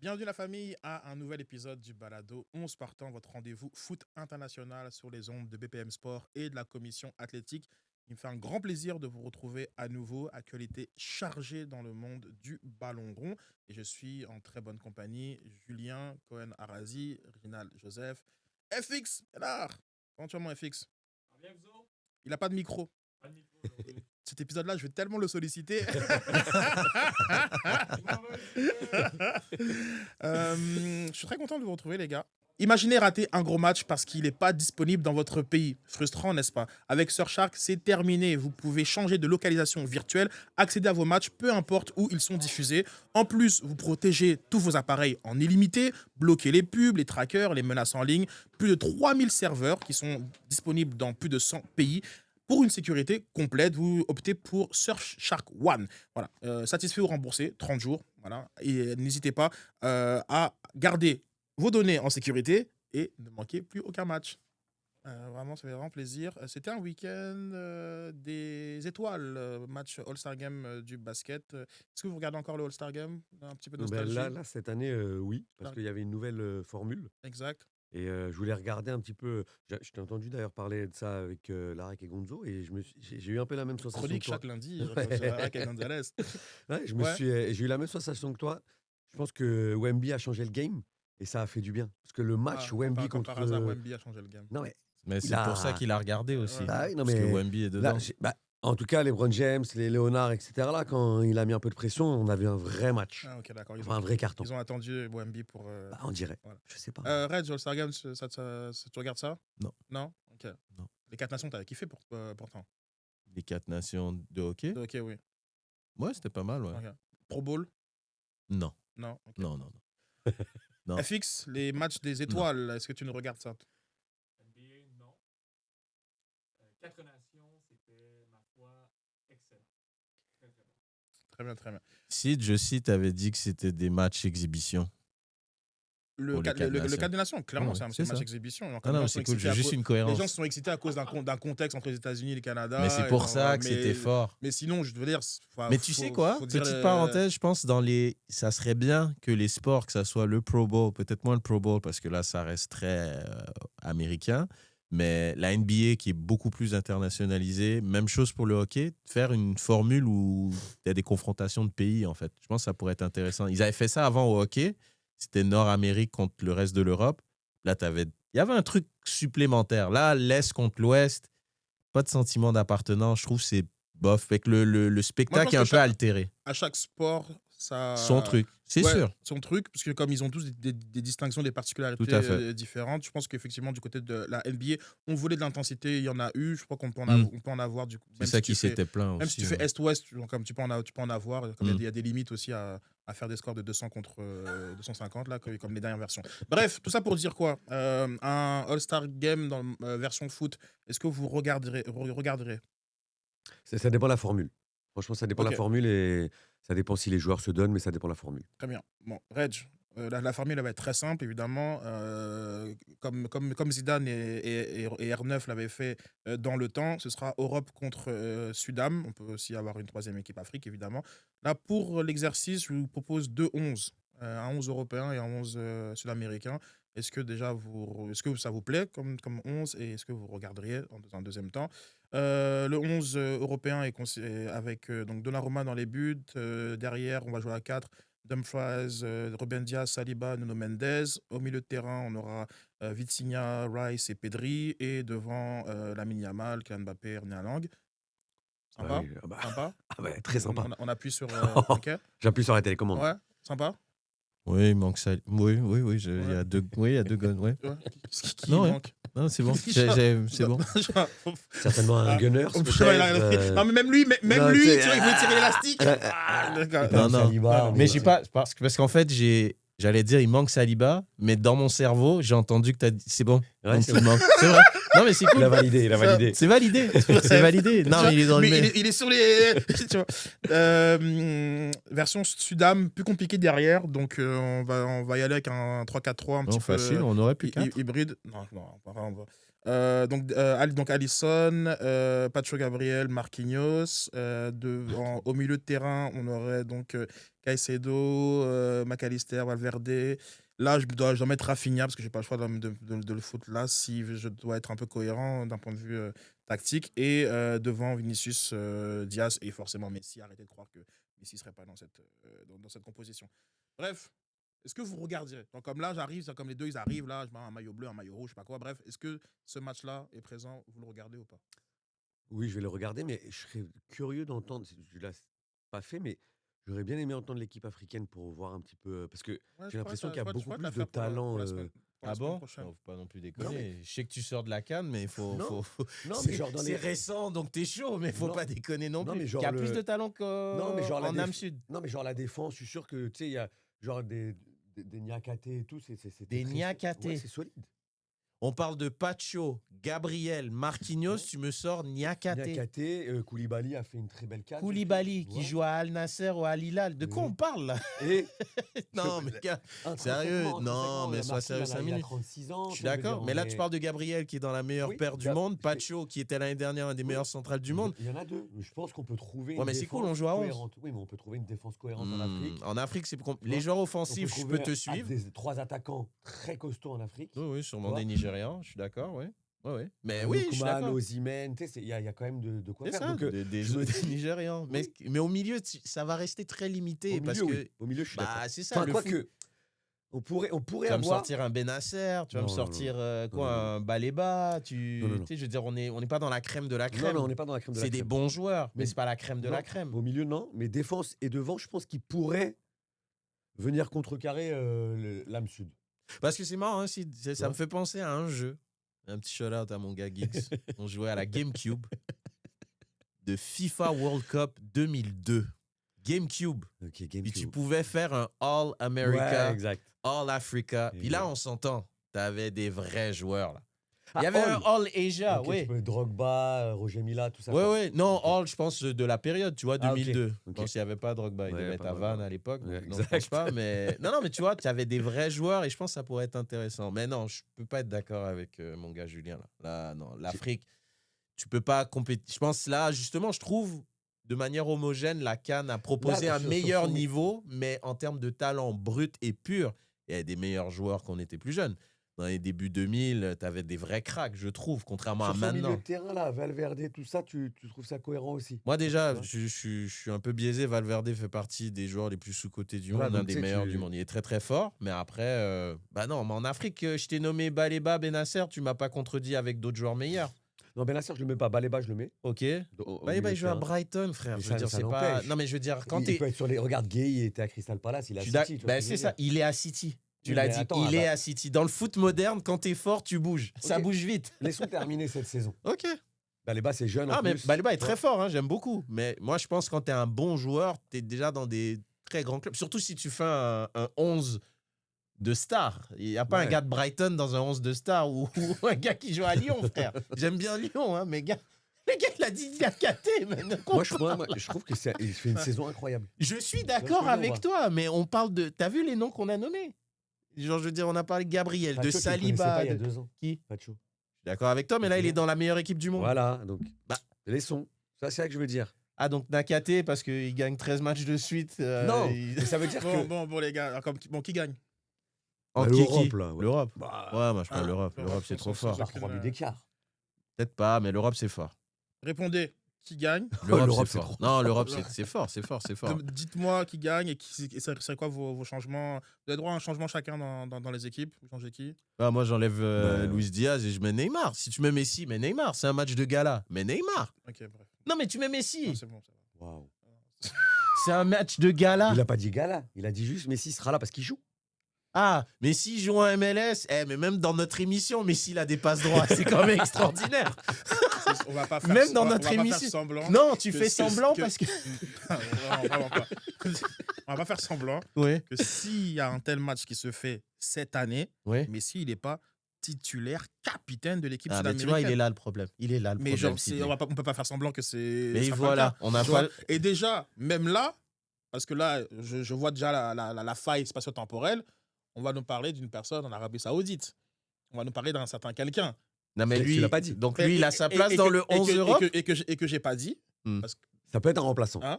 Bienvenue la famille à un nouvel épisode du Balado 11 partants, votre rendez-vous foot international sur les ondes de BPM Sport et de la commission athlétique. Il me fait un grand plaisir de vous retrouver à nouveau, actualité chargée dans le monde du ballon rond. Et je suis en très bonne compagnie, Julien Cohen-Arazi, Rinal Joseph, FX, là. Comment tu vas mon FX? Bien, vous autres? Il n'a pas de micro. Pas de micro aujourd'hui. Cet épisode-là, je vais tellement le solliciter. Je suis très content de vous retrouver, les gars. Imaginez rater un gros match parce qu'il n'est pas disponible dans votre pays. Frustrant, n'est-ce pas? Avec Surfshark, c'est terminé. Vous pouvez changer de localisation virtuelle, accéder à vos matchs, peu importe où ils sont diffusés. En plus, vous protégez tous vos appareils en illimité, bloquez les pubs, les trackers, les menaces en ligne. Plus de 3000 serveurs qui sont disponibles dans plus de 100 pays. Pour une sécurité complète, vous optez pour Surfshark One. Voilà. Satisfait ou remboursé, 30 jours. Voilà. Et n'hésitez pas à garder vos données en sécurité et ne manquez plus aucun match. Vraiment, ça fait vraiment plaisir. C'était un week-end des étoiles, match All-Star Game du basket. Est-ce que vous regardez encore le All-Star Game? Un petit peu de nostalgie. Là, cette année, oui, parce qu'il y avait une nouvelle formule. Exact. Et je voulais regarder un petit peu. Je t'ai entendu d'ailleurs parler de ça avec Larek et Gonzo, et j'ai eu un peu la même sensation Chronique que toi. chaque lundi, avec Gonzalez. Ouais, Ouais. j'ai eu la même sensation que toi. Je pense que Wemby a changé le game, et ça a fait du bien. Parce que le match Wemby comme contre... par hasard, Wemby a changé le game. Non, Mais c'est Il a- pour ça qu'il a regardé aussi. Ouais. Ah oui, non, Parce que mais Wemby est là, dedans. en tout cas, les LeBron James, les Léonard, etc., là, quand il a mis un peu de pression, on avait un vrai match. Ah, ok, d'accord. Enfin, un vrai carton. Ils ont attendu Wemby pour. Bah, on dirait. Voilà. Je sais pas. Red, All-Star Game, tu regardes ça? Non. Non? Ok. Non. Les 4 nations, t'avais kiffé pourtant. Les 4 nations de hockey. Ok, oui. Ouais, c'était pas mal, ouais. Ok. Pro Bowl? Non, Non. Ok. non. Non. FX, les matchs des étoiles, est-ce que tu nous regardes ça? NBA, non. 4 nations, c'était, ma foi, excellent. Très, très bon. Très bien, très bien. Sid, je cite, avait dit que c'était des matchs exhibition. Le Pour les 4 quatre nations. des nations, clairement, Ouais, c'est un c'est match ça. exhibition. Donc, Ah les non, gens c'est sont cool, excités j'ai à juste cause- une Les cohérence. gens sont excités à cause d'un contexte entre les États-Unis et le Canada. Mais c'est et pour genre, ça que c'était fort. Mais sinon, je veux dire. Mais tu sais quoi? Petite parenthèse, je pense ça serait bien que les sports, que ça soit le Pro Bowl, peut-être moins le Pro Bowl parce que là, ça reste très américain, mais la NBA qui est beaucoup plus internationalisée, même chose pour le hockey, faire une formule où il y a des confrontations de pays, en fait. Je pense que ça pourrait être intéressant. Ils avaient fait ça avant au hockey, c'était Nord-Amérique contre le reste de l'Europe. Là, il y avait un truc supplémentaire. Là, l'Est contre l'Ouest, pas de sentiment d'appartenance. Je trouve que c'est bof. Fait que le spectacle est un peu altéré. À chaque sport, ça. Son truc, c'est Ouais, sûr. Son truc, parce que comme ils ont tous des distinctions, des particularités Tout à fait. différentes, je pense qu'effectivement, du côté de la NBA, on voulait de l'intensité, il y en a eu, je crois qu'on peut on peut en avoir du coup. C'est ça qui s'était plaint aussi. Même si tu fais Est-Ouest, comme tu peux en avoir, comme il y a des limites aussi à faire des scores de 200 contre 250, là, comme les dernières versions. Bref, tout ça pour dire quoi? Un All-Star Game dans version foot, est-ce que vous regarderez? Ça dépend de la formule. Franchement, ça dépend de Ok. la formule, et ça dépend si les joueurs se donnent, mais ça dépend de la formule. Très bien. Bon, Reg, la formule elle va être très simple, évidemment. Comme Zidane et R9 l'avaient fait dans le temps, ce sera Europe contre Sudam. On peut aussi avoir une troisième équipe Afrique, évidemment. Là, pour l'exercice, je vous propose 2-11. Un 11 européen et un 11 sud-américain. Est-ce que ça vous plaît comme 11 et est-ce que vous regarderiez dans un deuxième temps? Le 11 européen est avec donc Donnarumma dans les buts. Derrière, on va jouer à 4. Dumfries, Ruben Dias, Saliba, Nuno Mendes. Au milieu de terrain, on aura Vitinha, Rice et Pedri. Et devant Lamine Yamal, Kylian Mbappé, Erling Haaland. Sympa? Oui, Sympa? très sympa. On appuie sur... ok. J'appuie sur la télécommande. Ouais, sympa? Oui, il manque ça. Oui, il y a deux guns, ouais. Ouais. Qui Non, ouais. manque? Non, c'est bon. C'est bon. Certainement un Gunners, Non, mais même lui, Non, tu c'est- vois, il veut tirer l'élastique. Non, non. Saliba, Mais j'ai pas parce qu'en fait j'allais dire il manque Saliba, mais dans mon cerveau j'ai entendu que t'as dit c'est bon. Ouais, Donc, c'est il manque. C'est vrai. Non, mais c'est Il a cool. validé, il a validé. C'est validé. C'est validé. Non, mais il est dans le Mais même. il est sur les. Tu vois. Version Sudam, plus compliqué derrière. Donc, on va y aller avec un 3-4-3 un Non, petit peu facile, on aurait pu 4. hybride. Non, on va. Donc Alisson, Pacho Gabriel, Marquinhos. Au milieu de terrain, on aurait donc Caicedo, McAllister, Valverde. Là, je dois mettre Rafinha parce que j'ai pas le choix de le foutre là si je dois être un peu cohérent d'un point de vue tactique. Et devant Vinicius, Diaz et forcément Messi. Arrêtez de croire que Messi serait pas dans cette composition. Bref, est-ce que vous regardiez donc, comme là, comme les deux ils arrivent là, je mets un maillot bleu, un maillot rouge, je sais pas quoi. Bref, est-ce que ce match-là est présent, vous le regardez ou pas? Oui, je vais le regarder, mais je serais curieux d'entendre. Je ne l'ai pas fait, mais j'aurais bien aimé entendre l'équipe africaine pour voir un petit peu. Parce que Ouais, j'ai l'impression qu'il y a beaucoup te la plus de faire pour talent. la semaine, pour la Ah semaine bon? prochaine. Faut pas non plus Non, déconner. Je sais que tu sors de la canne, mais il faut. Non. Non, mais C'est genre dans c'est les. récent, donc t'es chaud, mais faut Non. pas déconner non Non, plus. mais Il genre y a plus le- de talent Non, mais genre la qu'en Âme Sud. Non, mais genre la défense, je suis sûr que tu sais, il y a genre des Niakaté et tout. C'était Des très- Niakaté. Ouais, c'est solide. On parle de Pacho, Gabriel, Marquinhos, Ouais. tu me sors Niakate. Niakaté, Koulibaly a fait une très belle canne. Koulibaly qui Ouais. joue à Al Nasser ou à Al Hilal. De quoi Oui. on parle là? Et Non, mais gars, intrinsèquement, Sérieux, non, intrinsèquement, mais sois Marquinhos, sérieux 5 il a minutes. 36 ans. je suis tu vois, je veux d'accord. dire, Mais là, on tu est- parles de Gabriel qui est dans la meilleure Oui, paire du Gab- monde. c'est- Pacho qui était l'année dernière un des Oui. meilleurs centrales du monde. Il y en a deux. Je pense qu'on peut trouver Ouais, une mais c'est défense cool, on joue à 11. cohérente. Oui, mais on peut trouver une défense cohérente en Afrique. En Afrique, c'est Tu les vois, joueurs On offensifs, je trouver peux te suivre. des 3 attaquants très costauds en Afrique. Oui, oui, sûrement vois. des Nigérians, je suis d'accord, oui. Ouais, ouais. Mais Un oui, je suis Lookman, d'accord. Osimhen, tu sais, il y a quand même de quoi C'est faire. ça, Donc, des je me des dis- Nigérians. Mais au milieu, ça va rester très limité au parce milieu, que oui. Au milieu, je suis d'accord. bah, c'est ça. Enfin, le quoi foot. que, on pourrait Tu vas me avoir. sortir un Benasser, tu vas me Non, non, sortir quoi, non, non. un Baleba, Non, non, non. tu sais, je veux dire, on n'est pas dans la crème de la Non, crème. non, on n'est pas dans la crème de la C'est des crème. bons joueurs, mais Mais- c'est pas la crème de la Non, crème. Au milieu, non. Mais défense et devant, je pense qu'ils pourraient venir contrecarrer l'âme sud. Parce que c'est marrant, hein, ça me Ouais. fait penser à un jeu. Un petit shout-out à mon gars Geeks. On jouait à la GameCube de FIFA World Cup 2002. GameCube. Ok, Puis GameCube. tu pouvais faire un All Ouais, America, exact. All Africa. Puis là, Exact. on s'entend. T'avais des vrais joueurs, là. Ah, Il y avait un All. All Asia, Ok, oui. tu peux Drogba, Roger Mila, tout ça. Ouais, quoi. ouais. Non, Ok. All, je pense, de la période, tu vois, Ah, ok. 2002. Je Ok. pense qu'il n'y avait pas Drogba. Il Ouais, devait y a être pas à Drogba. Vannes à l'époque. Ouais, donc non, je pense exact. pas. Mais... Non, mais tu vois, tu avais des vrais joueurs et je pense que ça pourrait être intéressant. Mais non, je peux pas être d'accord avec mon gars Julien. Là, non, l'Afrique, tu peux pas compétir. Je pense là, justement, je trouve de manière homogène, la CAN a proposé Là, un sur meilleur son- niveau, mais en termes de talent brut et pur, il y a des meilleurs joueurs qu'on était plus jeunes. Dans les débuts 2000, tu avais des vrais cracks, je trouve, contrairement à Sur son milieu maintenant. de terrain, là, Valverde, tout ça, tu trouves ça cohérent aussi? Moi déjà, Tu vois je suis un peu biaisé. Valverde fait partie des joueurs les plus sous-cotés du Voilà, monde, l'un donc, des tu sais, meilleurs du monde. Il est très très fort, mais après, bah non, mais en Afrique, je t'ai nommé Baleba, Benasser, tu m'as pas contredit avec d'autres joueurs meilleurs. Non, Benasser, je le mets pas. Baleba, je le mets. Ok. Au Baleba, milieu il de joue à terrain. Brighton, frère. Mais Je veux dire, ça c'est pas. n'empêche. Non, mais je veux dire, quand Il t'es. peut être sur les. Regarde, Gay, il était à Crystal Palace, il a Je suis City. d'ac- tu vois Ben, ce que je c'est veux ça, dire. il est à City. Tu Oui, l'as mais dit, attends, il est bah- à City. Dans le foot moderne, quand t'es fort, tu bouges. Ça Ok. bouge vite. Laissons terminer cette saison. Ok. Baleba, c'est jeune. Ah, en mais plus. Baleba est Tu vois. très fort, hein, j'aime beaucoup. Mais moi, je pense que quand tu es un bon joueur, tu es déjà dans des très grands clubs. Surtout si tu fais un 11 de star. Il n'y a pas un Ouais. gars de Brighton dans un 11 de star ou un gars qui joue à Lyon, frère. J'aime bien Lyon, hein, mais gars. Le gars, il a dit Niakate, mais ne Moi, je comprends. trouve qu'il fait une saison incroyable. Je suis ce que d'accord je veux avec dire, toi, mais on parle de. T'as vu les noms qu'on a nommés? Genre, je veux dire, on a parlé de Gabriel, de Pacho, tu le connaissais Saliba. pas il y a de- 2 ans. Qui? Pacho. Je suis d'accord avec toi, mais là, il est dans la meilleure équipe du monde. Voilà, donc. Bah. Laissons. Ça, c'est ça que je veux dire. Ah, donc Nakate, parce qu'il gagne 13 matchs de suite. Non, il- mais ça veut dire que. Bon, les gars, qui gagne? En Bah, qui- l'Europe, qui là, ouais. L'Europe. Bah, Ouais, moi je prends Ah, l'Europe. l'Europe, L'Europe, c'est trop sans- fort. sans- par 3 buts d'écart. Peut-être pas, mais l'Europe, c'est fort. Répondez, qui gagne? L'Europe, l'Europe, c'est c'est fort. trop Non, l'Europe, c'est fort, c'est fort, c'est fort. Dites-moi qui gagne et ça serait quoi vos changements? Vous avez droit à un changement chacun dans les équipes. Vous changez qui? Ah, moi, j'enlève Bah, Luis Diaz et je mets Neymar. Si tu mets Messi, mets Neymar. C'est un match de gala. Mais Neymar. Ok, bref. Non, mais tu mets Non, Messi. c'est bon, ça va. Waouh. C'est un match de gala. Il a pas dit gala. Il a dit juste Messi sera là parce qu'il joue. Ah, Messi joue en MLS. Mais même dans notre émission, Messi, il a des passes droits. C'est quand même extraordinaire. On va pas faire, Même dans on va- notre on va pas émission. faire semblant. Non, tu que fais c'est- semblant que- parce que. Non, vraiment pas. On va pas faire semblant Oui. que s'il y a un tel match qui se fait cette année, Oui. Messi, il n'est pas titulaire, capitaine de l'équipe Ah, mais tu sud-américaine. vois, il est là le problème. Il est là le Mais problème. genre, Sidney. on peut pas faire semblant que c'est. Mais ça sera pas le voilà, cas, on n'a tu vois. pas. Et déjà, même là, parce que là, je vois déjà la faille spatio-temporelle, on va nous parler d'une personne en Arabie Saoudite. On va nous parler d'un certain quelqu'un. Non, mais Tu lui, l'as pas dit. donc lui, il a sa place dans le 11 Europe. Et que j'ai pas dit. Hmm. Parce que, Ça peut être un remplaçant. hein,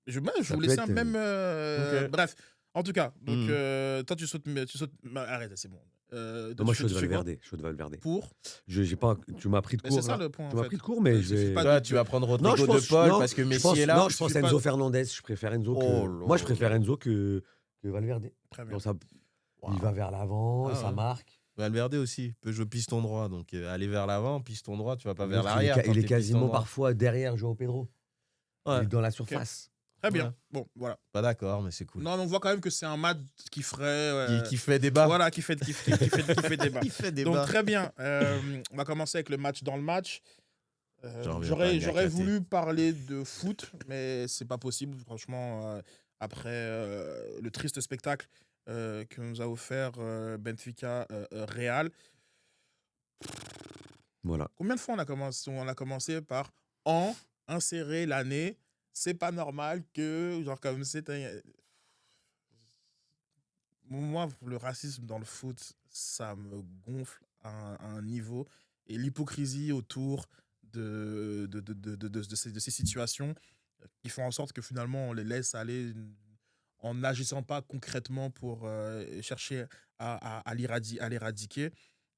je Ça vous peut laisse être, même. Ok. Bref, en tout cas, donc Hmm. toi, tu sautes. Arrête, c'est bon. Toi, Non, moi, tu je suis fais quoi Valverde. Pour. J'ai pas, tu m'as pris de Mais court. c'est ça là. le point. Tu En m'as fait. pris de court, mais Il je suffit vais. pas Toi, de- tu vas prendre Non, Rodrigo de Paul parce que Messi est là. Non, je pense à Enzo Fernandez. Je préfère Enzo que. Oh Moi, je là préfère là. Enzo que Valverde. Très bien. Dans sa- Waouh. Il va vers l'avant, Ah ça ouais. marque. Valverde aussi peut jouer piston droit, donc aller vers l'avant, piston droit, tu vas pas vers Donc, l'arrière. quand Il est t'es piston quasiment droit. parfois derrière Joao Pedro. Il Ouais, est dans la surface. Très bien. Ouais. Bon, voilà. pas d'accord, mais c'est cool. Non, mais on voit quand même que c'est un match qui ferait. Qui fait débat. Voilà, qui fait débat. Qui fait Donc débat. très bien. On va commencer avec le match dans le match. J'en reviens pas à J'aurais Niakate. voulu parler de foot, mais c'est pas possible. Franchement, après le triste spectacle que nous a offert Benfica Real. Voilà. Combien de fois on a commencé par insérer l'année. C'est pas normal que genre comme c'est moi, le racisme dans le foot, ça me gonfle à un niveau. Et l'hypocrisie autour de ces situations qui font en sorte que finalement, on les laisse aller en n'agissant pas concrètement pour chercher à l'éradiquer.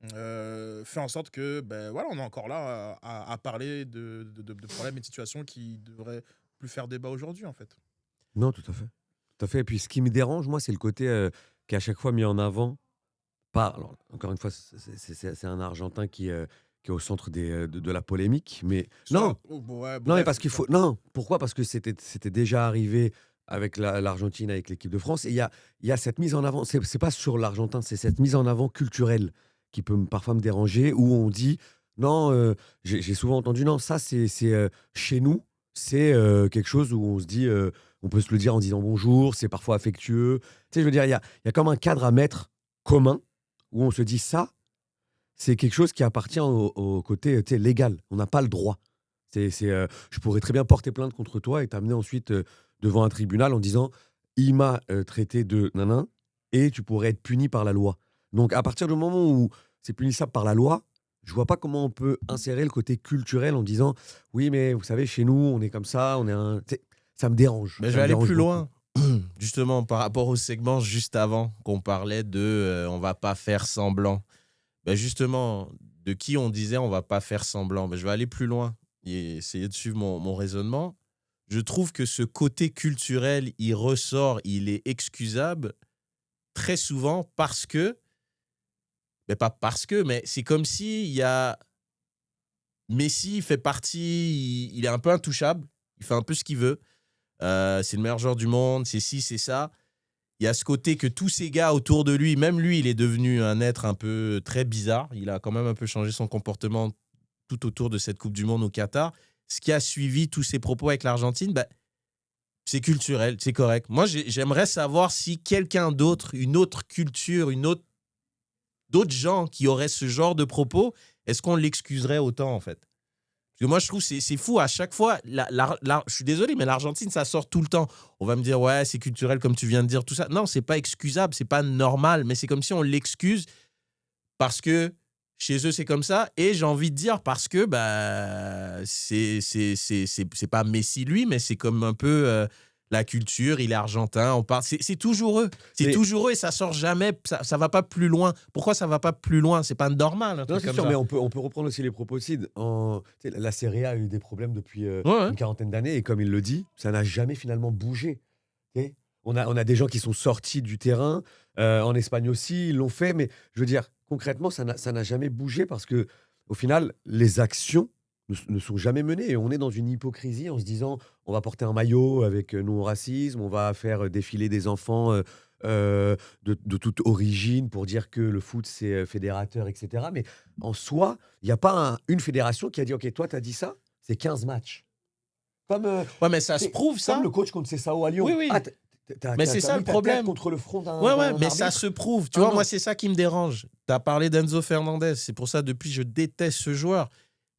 Fait en sorte que, ben voilà, on est encore là à parler de problèmes et de situations qui devraient plus faire débat aujourd'hui, en fait. Non, tout à fait. Tout à fait. Et puis, ce qui me dérange, moi, c'est le côté qui est à chaque fois mis en avant par. Alors, encore une fois, c'est un Argentin qui est au centre de la polémique. Mais non, Oh, bon, ouais, non, bref, mais parce qu'il faut. Non, pourquoi? Parce que c'était déjà arrivé avec l'Argentine, avec l'équipe de France. Et il y a cette mise en avant. C'est pas sur l'Argentin, c'est cette mise en avant culturelle qui peut parfois me déranger, où on dit non, j'ai souvent entendu non, ça c'est chez nous, c'est quelque chose où on se dit, on peut se le dire en disant bonjour, c'est parfois affectueux. Tu sais, je veux dire, il y a comme un cadre à mettre commun où on se dit ça, c'est quelque chose qui appartient au côté tu sais, légal. On n'a pas le droit. Je pourrais très bien porter plainte contre toi et t'amener ensuite devant un tribunal en disant il m'a traité de nanan et tu pourrais être puni par la loi. Donc, à partir du moment où c'est punissable par la loi, je vois pas comment on peut insérer le côté culturel en disant oui, mais vous savez, chez nous, on est comme ça, on est un. Tu sais, ça me dérange. Mais Ça je me vais aller dérange plus beaucoup. loin. Justement, par rapport au segment juste avant, qu'on parlait de on va pas faire semblant. Ben justement, de qui on disait on va pas faire semblant. Ben je vais aller plus loin et essayer de suivre mon raisonnement. Je trouve que ce côté culturel, il ressort, il est excusable très souvent parce que, mais pas parce que, mais c'est comme si il y a Messi fait partie, il est un peu intouchable, il fait un peu ce qu'il veut. C'est le meilleur joueur du monde, c'est ci, c'est ça. Il y a ce côté que tous ces gars autour de lui, même lui, il est devenu un être un peu très bizarre. Il a quand même un peu changé son comportement tout autour de cette Coupe du Monde au Qatar. Ce qui a suivi tous ses propos avec l'Argentine, bah, c'est culturel, c'est correct. Moi, j'aimerais savoir si quelqu'un d'autre, une autre culture, d'autres gens qui auraient ce genre de propos, est-ce qu'on l'excuserait autant, en fait? Parce que moi, je trouve que c'est fou. À chaque fois, je suis désolé, mais l'Argentine, ça sort tout le temps. On va me dire, ouais, c'est culturel, comme tu viens de dire, tout ça. Non, c'est pas excusable, c'est pas normal, mais c'est comme si on l'excuse parce que chez eux, c'est comme ça. Et j'ai envie de dire parce que bah, c'est pas Messi, lui, mais c'est comme un peu la culture, il est argentin, on parle. C'est toujours eux. C'est Mais- toujours eux et ça sort jamais, ça va pas plus loin. Pourquoi ça va pas plus loin? C'est pas normal, un Non, truc c'est comme sûr, ça. mais on peut reprendre aussi les propos de Sid. Tu sais, la Serie A a eu des problèmes depuis Ouais. une quarantaine d'années et comme il le dit, ça n'a jamais finalement bougé. Tu sais, on a des gens qui sont sortis du terrain. En Espagne aussi, ils l'ont fait. Mais je veux dire, concrètement, ça n'a jamais bougé parce que au final, les actions ne sont jamais menées. Et on est dans une hypocrisie en se disant on va porter un maillot avec non-racisme, on va faire défiler des enfants de toute origine pour dire que le foot, c'est fédérateur, etc. Mais en soi, il n'y a pas une fédération qui a dit ok, toi, tu as dit ça, c'est 15 matchs. Comme, Ouais, mais ça se c'est prouve, ça. comme le coach contre Sao à Lyon. Oui, oui. Ah, Mais c'est ça le problème. Contre le front d'un Ouais, d'un mais arbitre. ça se prouve. Tu Ah vois, non. moi, c'est ça qui me dérange. Tu as parlé d'Enzo Fernandez. C'est pour ça, depuis, je déteste ce joueur.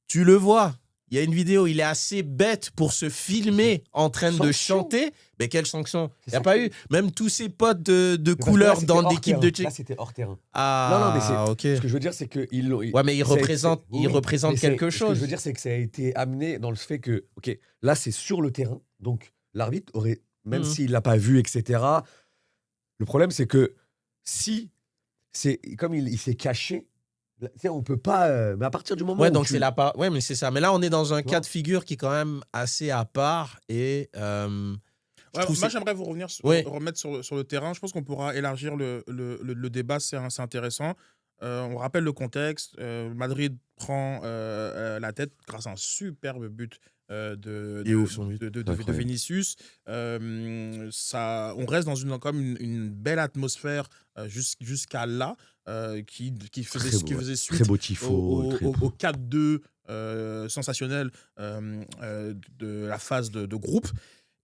Tu le vois. Il y a une vidéo, il est assez bête pour se filmer en train de Sanction. chanter. Mais quelle sanction? Il C'est n'y a ça pas qui- eu. Même tous ses potes de Mais parce que là, couleur c'était dans hors l'équipe terrain. de Tchèque. Là, c'était hors terrain. Ah, Non, mais c'est- ok. Ce que je veux dire, c'est qu'ils l'ont. Ouais, mais il ça a été- représente, il oui, représente mais c'est- quelque Ce que chose. je veux dire, c'est que ça a été amené dans le fait que, ok, là, c'est sur le terrain. Donc, l'arbitre aurait, même Mhm. s'il l'a pas vu, etc. Le problème, c'est que si c'est comme il s'est caché, tu sais, on peut pas. Mais à partir du moment Ouais, où donc tu- c'est la part. Ouais, mais c'est ça. Mais là, on est dans un Tu cas vois de figure qui est quand même assez à part et. Je Ouais, trouve moi, c'est- j'aimerais vous remettre sur le terrain. Je pense qu'on pourra élargir le débat, c'est intéressant. On rappelle le contexte. Madrid prend la tête grâce à un superbe but Il est ouf, son but. de Incroyable. Vinicius. On reste dans une belle atmosphère jusqu'à là, qui Très faisait, beau, qui ouais. faisait Très suite beau tifo. au 4-2 sensationnel de la phase de groupe.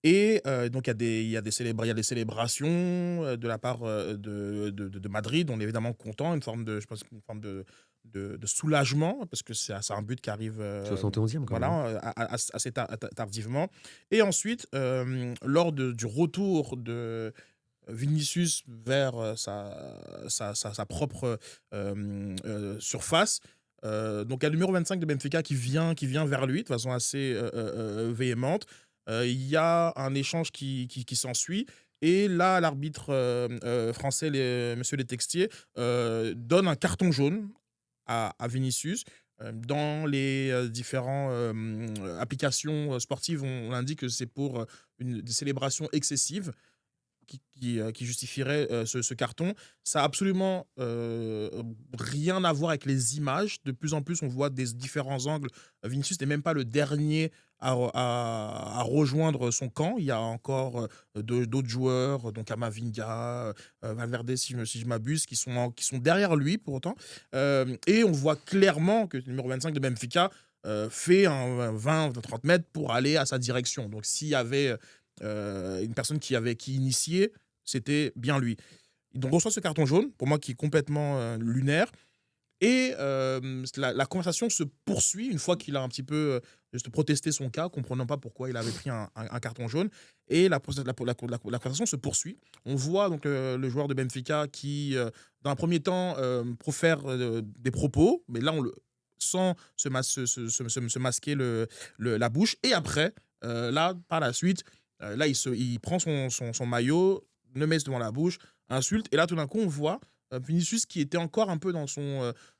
Et donc, il y a des célébrations de la part de Madrid. On est évidemment content, je pense, une forme de soulagement, parce que c'est un but qui arrive 71e, quand même. voilà, assez tardivement. Et ensuite, lors du retour de Vinicius vers sa propre surface, donc il y a le numéro 25 de Benfica qui vient vers lui de façon assez véhémente. Il y a un échange qui s'ensuit. Et là, l'arbitre français, monsieur Letextier, donne un carton jaune à Vinicius. Dans les différentes applications sportives, on indique que c'est pour des célébrations excessives qui justifierait ce carton. Ça n'a absolument rien à voir avec les images. De plus en plus, on voit des différents angles. Vinicius n'est même pas le dernier à rejoindre son camp. Il y a encore d'autres joueurs, donc Camavinga, Valverde, si je m'abuse, qui sont derrière lui pour autant. Et on voit clairement que le numéro 25 de Benfica fait un 20-30 mètres pour aller à sa direction. Donc s'il y avait une personne qui initiait, c'était bien lui. Donc on reçoit ce carton jaune, pour moi qui est complètement lunaire. Et la conversation se poursuit une fois qu'il a un petit peu juste protesté son cas, comprenant pas pourquoi il avait pris un carton jaune. Et la conversation se poursuit. On voit donc le joueur de Benfica qui, dans un premier temps, profère des propos, mais là, on le sent se masquer la bouche. Et après, là, par la suite, là, il prend son maillot, le met devant la bouche, insulte. Et là, tout d'un coup, on voit Vinicius qui était encore un peu dans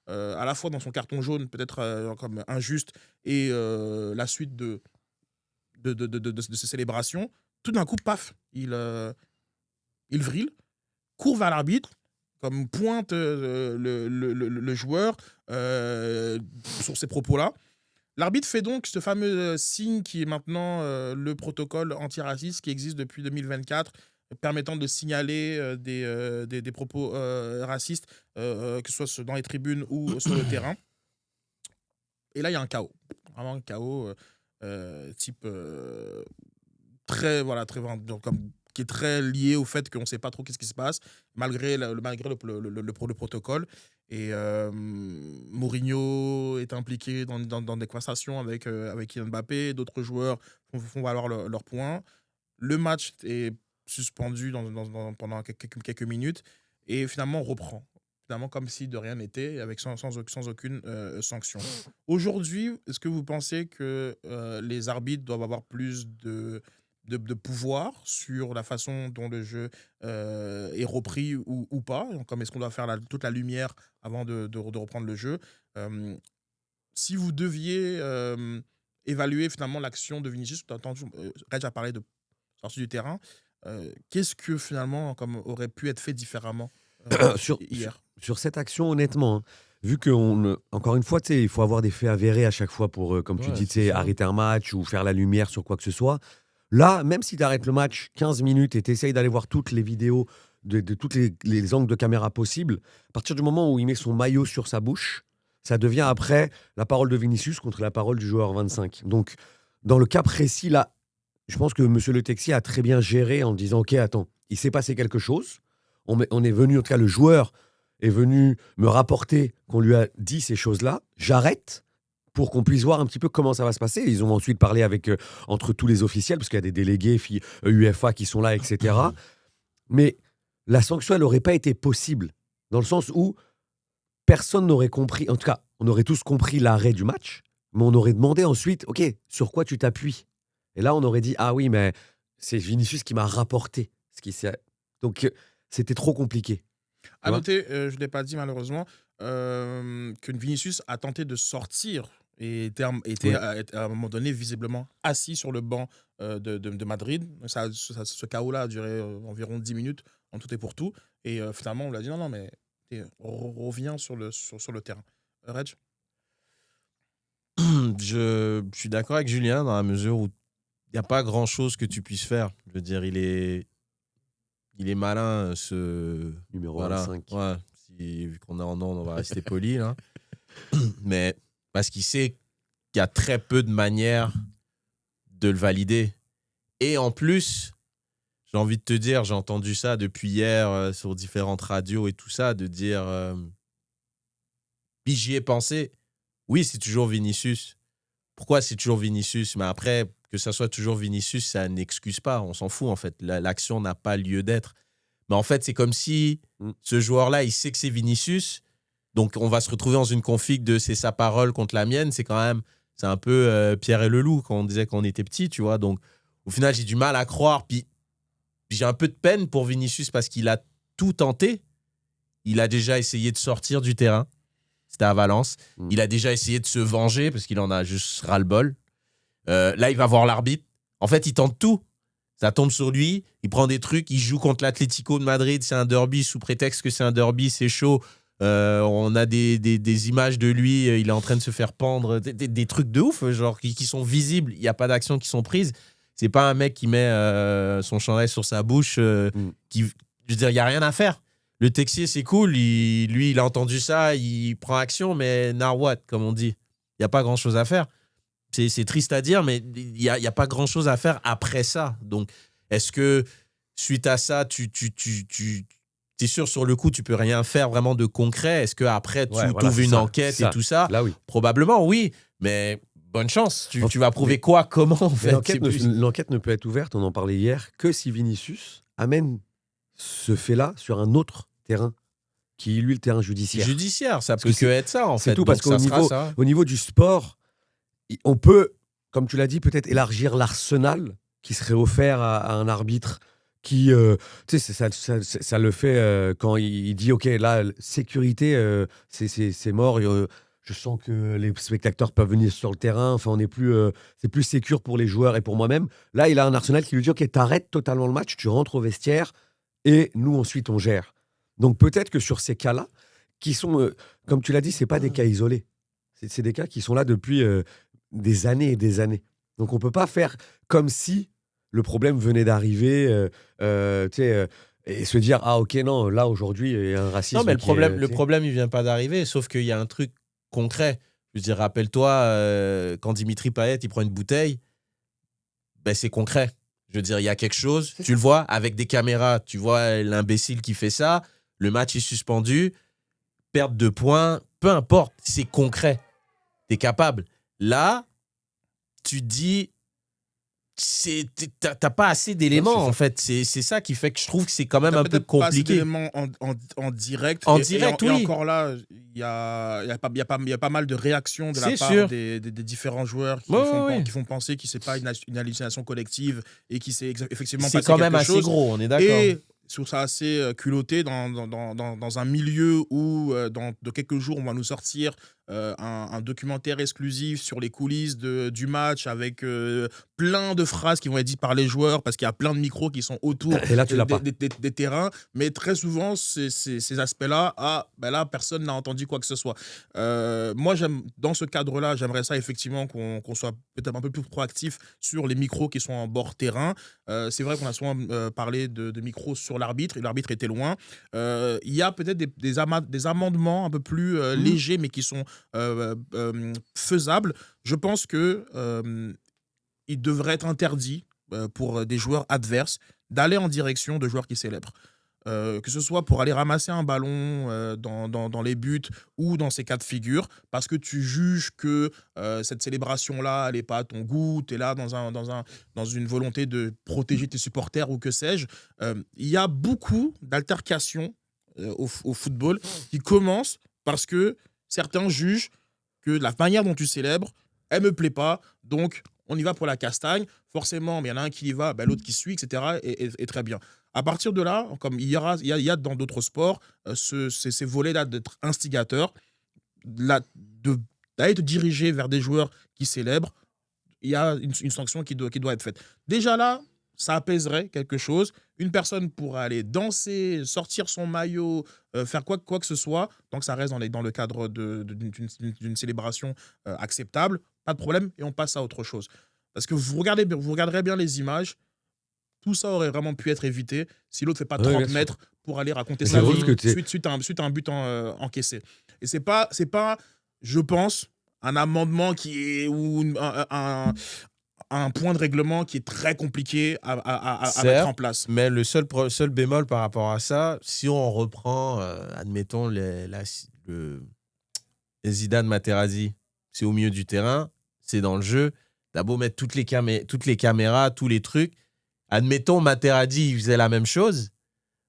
à la fois dans son carton jaune, peut-être comme injuste, et la suite de ces célébrations. Tout d'un coup, paf, il vrille, court vers l'arbitre, comme pointe le joueur sur ces propos-là. L'arbitre fait donc ce fameux signe qui est maintenant le protocole antiraciste qui existe depuis 2024, permettant de signaler des propos racistes, que ce soit dans les tribunes ou sur le terrain. Et là, il y a un chaos. Vraiment un chaos type très, comme, qui est très lié au fait qu'on ne sait pas trop qu'est-ce qui se passe, malgré le protocole. Et Mourinho est impliqué dans des conversations avec Kylian Mbappé, d'autres joueurs font valoir leurs points. Le match est suspendu pendant quelques minutes et finalement reprend. Finalement, comme si de rien n'était, avec sans aucune sanction. Aujourd'hui, est-ce que vous pensez que les arbitres doivent avoir plus de pouvoir sur la façon dont le jeu est repris ou pas? Comme est-ce qu'on doit faire toute la lumière avant de reprendre le jeu? Si vous deviez évaluer finalement l'action de Vinicius, Reg a parlé de sortie du terrain, qu'est-ce que finalement aurait pu être fait différemment hier? Sur cette action, honnêtement, hein, vu que, encore une fois, il faut avoir des faits avérés à chaque fois pour, comme tu dis, arrêter un match ou faire la lumière sur quoi que ce soit. Là, même si tu arrêtes le match 15 minutes et tu essayes d'aller voir toutes les vidéos de tous les angles de caméra possibles, à partir du moment où il met son maillot sur sa bouche, ça devient après la parole de Vinicius contre la parole du joueur 25. Donc, dans le cas précis, là, je pense que M. Le Texier a très bien géré en disant « Ok, attends, il s'est passé quelque chose. On est venu, en tout cas, le joueur est venu me rapporter qu'on lui a dit ces choses-là. J'arrête pour qu'on puisse voir un petit peu comment ça va se passer. Ils ont ensuite parlé entre tous les officiels, parce qu'il y a des délégués UEFA qui sont là, etc. Mais la sanction, elle n'aurait pas été possible, dans le sens où personne n'aurait compris, en tout cas, on aurait tous compris l'arrêt du match, mais on aurait demandé ensuite, OK, sur quoi tu t'appuies? Et là, on aurait dit, ah oui, mais c'est Vinicius qui m'a rapporté. Donc, c'était trop compliqué. À noter, je ne l'ai pas dit malheureusement, que Vinicius a tenté de sortir et était à un moment donné visiblement assis sur le banc de Madrid. Ce chaos-là a duré environ 10 minutes en tout et pour tout. Et finalement, on lui a dit non, mais reviens sur le terrain. Reg? Je suis d'accord avec Julien dans la mesure où il n'y a pas grand-chose que tu puisses faire. Je veux dire, il est malin, ce numéro voilà. 25. Ouais, vu qu'on est en onde, on va rester poli là. Mais parce qu'il sait qu'il y a très peu de manières de le valider. Et en plus, j'ai envie de te dire, j'ai entendu ça depuis hier sur différentes radios et tout ça, de dire puis j'y ai pensé. Oui, c'est toujours Vinicius. Pourquoi c'est toujours Vinicius? Mais après, que ça soit toujours Vinicius, ça n'excuse pas. On s'en fout, en fait. L'action n'a pas lieu d'être. Mais en fait, c'est comme si ce joueur-là, il sait que c'est Vinicius. Donc, on va se retrouver dans une config de c'est sa parole contre la mienne. C'est un peu Pierre et le loup quand on disait qu'on était petit, tu vois. Donc, au final, j'ai du mal à croire. Puis j'ai un peu de peine pour Vinicius parce qu'il a tout tenté. Il a déjà essayé de sortir du terrain. C'était à Valence. Il a déjà essayé de se venger parce qu'il en a juste ras-le-bol. Là, il va voir l'arbitre. En fait, il tente tout. Ça tombe sur lui. Il prend des trucs. Il joue contre l'Atlético de Madrid. C'est un derby. Sous prétexte que c'est un derby, c'est chaud. On a des images de lui. Il est en train de se faire pendre. Des trucs de ouf, genre qui sont visibles. Il n'y a pas d'actions qui sont prises. C'est pas un mec qui met son chandail sur sa bouche. Je veux dire, il n'y a rien à faire. Le Texier, c'est cool. Lui, il a entendu ça. Il prend action. Mais now what, comme on dit. Il n'y a pas grand-chose à faire. C'est triste à dire, mais il n'y a pas grand-chose à faire après ça. Donc, est-ce que, suite à ça, tu es sûr, sur le coup, tu peux rien faire vraiment de concret? Est-ce qu'après, tu ouvres une enquête et tout ça? Là, oui. Probablement, oui. Mais bonne chance. Tu vas prouver quoi? Comment, en fait? L'enquête ne peut être ouverte, on en parlait hier, que si Vinicius amène ce fait-là sur un autre terrain, qui est, lui, le terrain judiciaire. Judiciaire, ça peut que être ça, en fait. C'est tout, parce qu'au niveau du sport, on peut, comme tu l'as dit, peut-être élargir l'arsenal qui serait offert à un arbitre qui, tu sais, ça le fait quand il dit, OK, là, sécurité, c'est mort, je sens que les spectateurs peuvent venir sur le terrain, enfin, c'est plus sécure pour les joueurs et pour moi-même. Là, il a un arsenal qui lui dit, OK, t'arrêtes totalement le match, tu rentres au vestiaire et nous, ensuite, on gère. Donc, peut-être que sur ces cas-là, qui sont, comme tu l'as dit, c'est pas des cas isolés. C'est des cas qui sont là depuis des années et des années. Donc, on peut pas faire comme si le problème venait d'arriver, et se dire, ah, OK, non, là, aujourd'hui, il y a un racisme. Non, mais le problème, il vient pas d'arriver, sauf qu'il y a un truc concret. Je veux dire, rappelle-toi, quand Dimitri Payet, il prend une bouteille, ben, c'est concret. Je veux dire, il y a quelque chose, tu le vois, avec des caméras, tu vois l'imbécile qui fait ça, le match est suspendu, perte de points, peu importe, c'est concret. T'es capable. Là, tu te dis, t'as pas assez d'éléments, en fait. C'est ça qui fait que je trouve que c'est quand même un peu compliqué. Pas assez d'éléments en direct. Oui. Et encore là, il y a pas mal de réactions de la part des différents joueurs qui font penser que c'est pas une hallucination collective et qui s'est effectivement passé quelque chose. C'est quand même assez gros, on est d'accord. Et je trouve ça assez culotté dans un milieu où, de quelques jours, on va nous sortir un documentaire exclusif sur les coulisses du match avec plein de phrases qui vont être dites par les joueurs parce qu'il y a plein de micros qui sont autour des terrains. Mais très souvent, ces aspects-là, là, personne n'a entendu quoi que ce soit. Moi, dans ce cadre-là, j'aimerais ça effectivement qu'on soit peut-être un peu plus proactif sur les micros qui sont en bord terrain. C'est vrai qu'on a souvent parlé de micros sur l'arbitre, et l'arbitre était loin. Il y a peut-être des amendements un peu plus légers, mais qui sont faisables. Je pense que il devrait être interdit pour des joueurs adverses d'aller en direction de joueurs qui célèbrent. Que ce soit pour aller ramasser un ballon dans les buts ou dans ces cas de figure, parce que tu juges que cette célébration-là, elle n'est pas à ton goût, tu es là dans une volonté de protéger tes supporters ou que sais-je. Il y a beaucoup d'altercations au football qui commencent parce que certains jugent que la manière dont tu célèbres, elle me plaît pas, donc on y va pour la castagne. Forcément, mais il y en a un qui y va, l'autre qui suit, etc. Et très bien. À partir de là, comme il y a dans d'autres sports, ces volets-là d'être instigateurs, d'aller te diriger vers des joueurs qui célèbrent, il y a une sanction qui doit être faite. Déjà là, ça apaiserait quelque chose. Une personne pourrait aller danser, sortir son maillot, faire quoi que ce soit, tant que ça reste dans le cadre d'une célébration acceptable, pas de problème, et on passe à autre chose. Parce que vous regarderez bien les images, tout ça aurait vraiment pu être évité si l'autre ne fait pas 30 mètres pour aller raconter sa vie suite à un but encaissé. Et c'est pas, je pense, un amendement ou un point de règlement qui est très compliqué à mettre en place. Mais le seul bémol par rapport à ça, si on reprend, admettons, les Zidane Materazzi, c'est au milieu du terrain, c'est dans le jeu, t'as beau mettre toutes les caméras, tous les trucs, admettons, Materazzi, il faisait la même chose,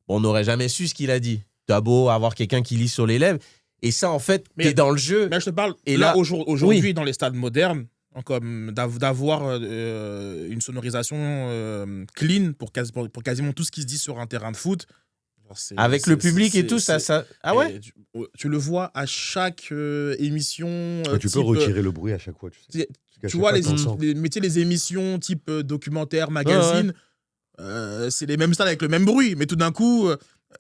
on n'aurait jamais su ce qu'il a dit. T'as beau avoir quelqu'un qui lit sur les lèvres, et ça, en fait, t'es dans le jeu. Mais je te parle, et là aujourd'hui, dans les stades modernes, comme d'avoir une sonorisation clean pour quasiment tout ce qui se dit sur un terrain de foot. Avec le public et tout, ça... Ah ouais, tu le vois à chaque émission. Tu peux retirer le bruit à chaque fois. Tu vois, les émissions type documentaire, magazine, c'est les mêmes stades avec le même bruit. Mais tout d'un coup,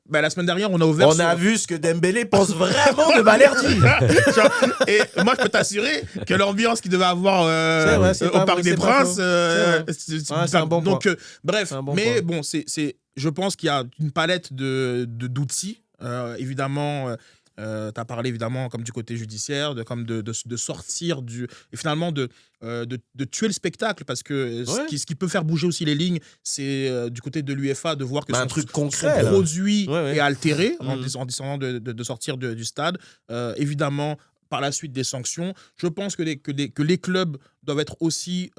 la semaine dernière, on a ouvert... On a vu ce que Dembélé pense vraiment de Balerdi. Et moi, je peux t'assurer que l'ambiance qu'il devait avoir au Parc des Princes... c'est un bon donc, point. bref, un bon mais point. bon, je pense qu'il y a une palette d'outils. Évidemment... tu as parlé évidemment comme du côté judiciaire, de sortir et finalement de tuer le spectacle, parce que ce qui peut faire bouger aussi les lignes, c'est du côté de l'UEFA de voir que un truc concret, son produit est altéré en décidant de sortir du stade. Évidemment, par la suite des sanctions. Je pense que les clubs doivent être aussi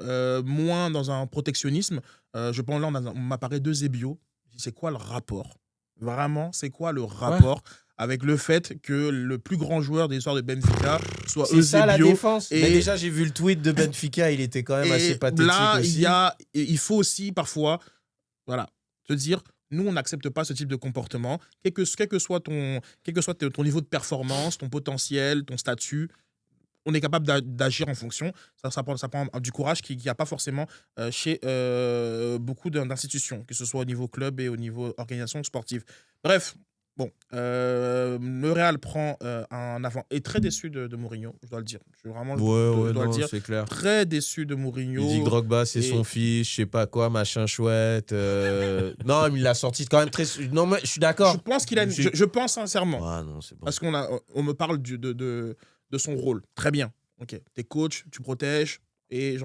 moins dans un protectionnisme. Je pense là, on m'apparaît deux Zébio. C'est quoi le rapport ? Vraiment, c'est quoi le rapport avec le fait que le plus grand joueur de l'histoire de Benfica soit Eusebio? C'est ça la défense. Mais déjà, j'ai vu le tweet de Benfica, il était quand même assez pathétique là, aussi. Il faut aussi parfois te dire, nous, on n'accepte pas ce type de comportement, quel que soit ton niveau de performance, ton potentiel, ton statut. On est capable d'agir en fonction. Ça prend du courage qu'il n'y a pas forcément chez beaucoup d'institutions, que ce soit au niveau club et au niveau organisation sportive. Bref, bon, le Real prend un avant. Et très déçu de Mourinho, je dois le dire. Je dois le dire. C'est clair. Très déçu de Mourinho. Il dit que Drogba, c'est son fils, je sais pas quoi, machin chouette. Non, mais il l'a sorti quand même très... Non, mais je suis d'accord. Je pense qu'il a... Je pense sincèrement. Ah non, c'est bon. Parce on me parle de son rôle. Très bien. Ok. T'es coach, tu protèges et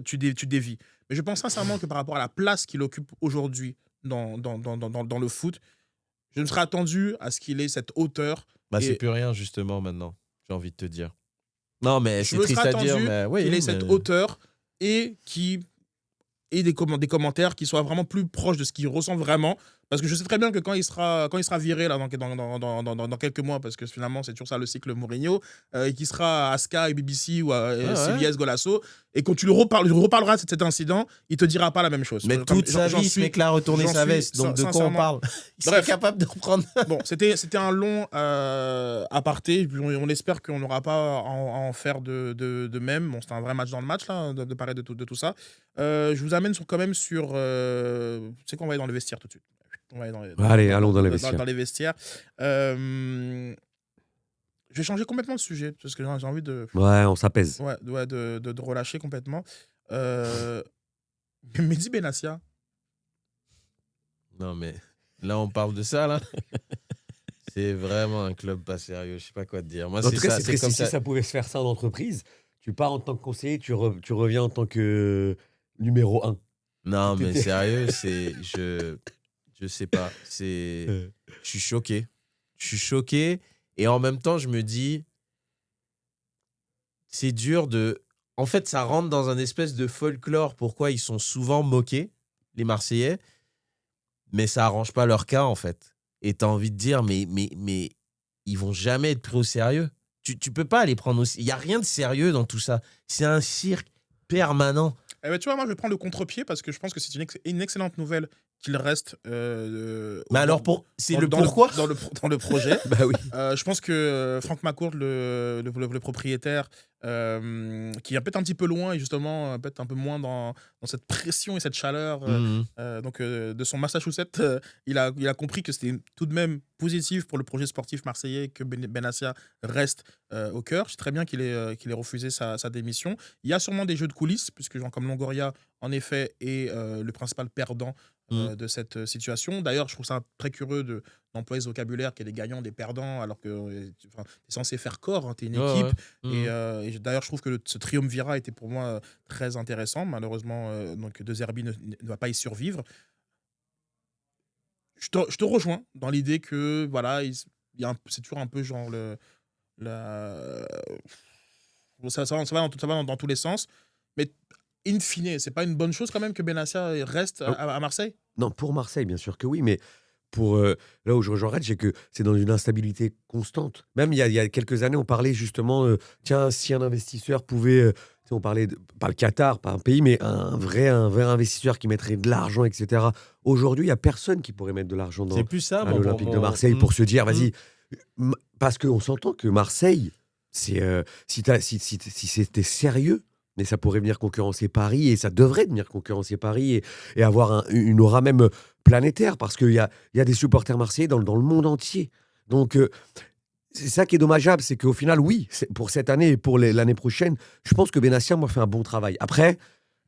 tu dévies. Mais je pense sincèrement que par rapport à la place qu'il occupe aujourd'hui dans le foot, je me serais attendu à ce qu'il ait cette hauteur. C'est plus rien justement maintenant, j'ai envie de te dire. Non, mais c'est triste à dire, mais oui. Il ait cette hauteur et des commentaires qui soient vraiment plus proches de ce qu'il ressent vraiment. Parce que je sais très bien que quand il sera viré là, dans quelques mois, parce que finalement c'est toujours ça le cycle Mourinho, et qu'il sera à Sky, BBC ou à CBS Golasso, et quand tu reparleras de cet incident, il te dira pas la même chose. Mais toute sa vie, ce mec-là a retourné sa veste, donc de quoi on parle? Il serait capable de reprendre. Bon, c'était un long aparté, on espère qu'on n'aura pas à en faire de même. Bon, c'était un vrai match dans le match, là, de parler de tout ça. Je vous amène quand même sur... c'est qu'on va aller dans le vestiaire tout de suite. Allez, allons dans les vestiaires. Dans les vestiaires. Je vais changer complètement de sujet, parce que j'ai envie de... Ouais, on s'apaise. Ouais, de relâcher complètement. Mehdi Benassia. Non, mais là, on parle de ça, là. C'est vraiment un club pas sérieux. Je sais pas quoi te dire. Moi, en tout cas, c'est comme si ça pouvait se faire ça en entreprise. Tu pars en tant que conseiller, tu reviens en tant que numéro 1. Non, mais sérieux, je sais pas. Je suis choqué. Je suis choqué. Et en même temps, je me dis, c'est dur de... En fait, ça rentre dans un espèce de folklore. Pourquoi ils sont souvent moqués, les Marseillais, mais ça arrange pas leur cas, en fait. Et t'as envie de dire, mais ils vont jamais être pris au sérieux. Tu peux pas les prendre aussi. Il y a rien de sérieux dans tout ça. C'est un cirque permanent. Eh ben, tu vois, moi, je vais prendre le contre-pied parce que je pense que c'est une excellente nouvelle qu'il reste. Mais alors, c'est le pourquoi dans le projet. Bah oui. Je pense que Franck McCourt, le propriétaire, qui est peut-être un petit peu loin et justement peut-être un peu moins dans cette pression et cette chaleur de son Massachusetts, il a compris que c'était tout de même positif pour le projet sportif marseillais que Benassia reste au cœur. C'est très bien qu'il ait refusé sa démission. Il y a sûrement des jeux de coulisses, puisque Jean comme Longoria, en effet, est le principal perdant de cette situation. D'ailleurs, je trouve ça très curieux d'employer ce vocabulaire qui est des gagnants, des perdants, alors que tu es censé faire corps, hein, tu es une équipe. Ouais. Et d'ailleurs, je trouve que ce triumvirat était pour moi très intéressant. Malheureusement, donc De Zerbi ne va pas y survivre. Je te rejoins dans l'idée que voilà, c'est toujours un peu genre ça va dans tous les sens. Mais in fine, c'est pas une bonne chose quand même que Benassia reste à Marseille? Non, pour Marseille, bien sûr que oui, mais pour là où je rejoins Red, c'est que c'est dans une instabilité constante. Même il y a quelques années, on parlait justement, tiens, si un investisseur pouvait, tu sais, on parlait pas le Qatar, pas un pays, mais un vrai investisseur qui mettrait de l'argent, etc. Aujourd'hui, il y a personne qui pourrait mettre de l'argent C'est plus ça, à moi, l'Olympique de Marseille pour se dire, vas-y, parce qu'on s'entend que Marseille, c'est si c'était sérieux, mais ça pourrait venir concurrencer Paris et ça devrait venir concurrencer Paris et avoir une aura même planétaire parce qu'il y a des supporters marseillais dans le monde entier. Donc, c'est ça qui est dommageable, c'est qu'au final, oui, pour cette année et pour l'année prochaine, je pense que Benassia m'a fait un bon travail. Après,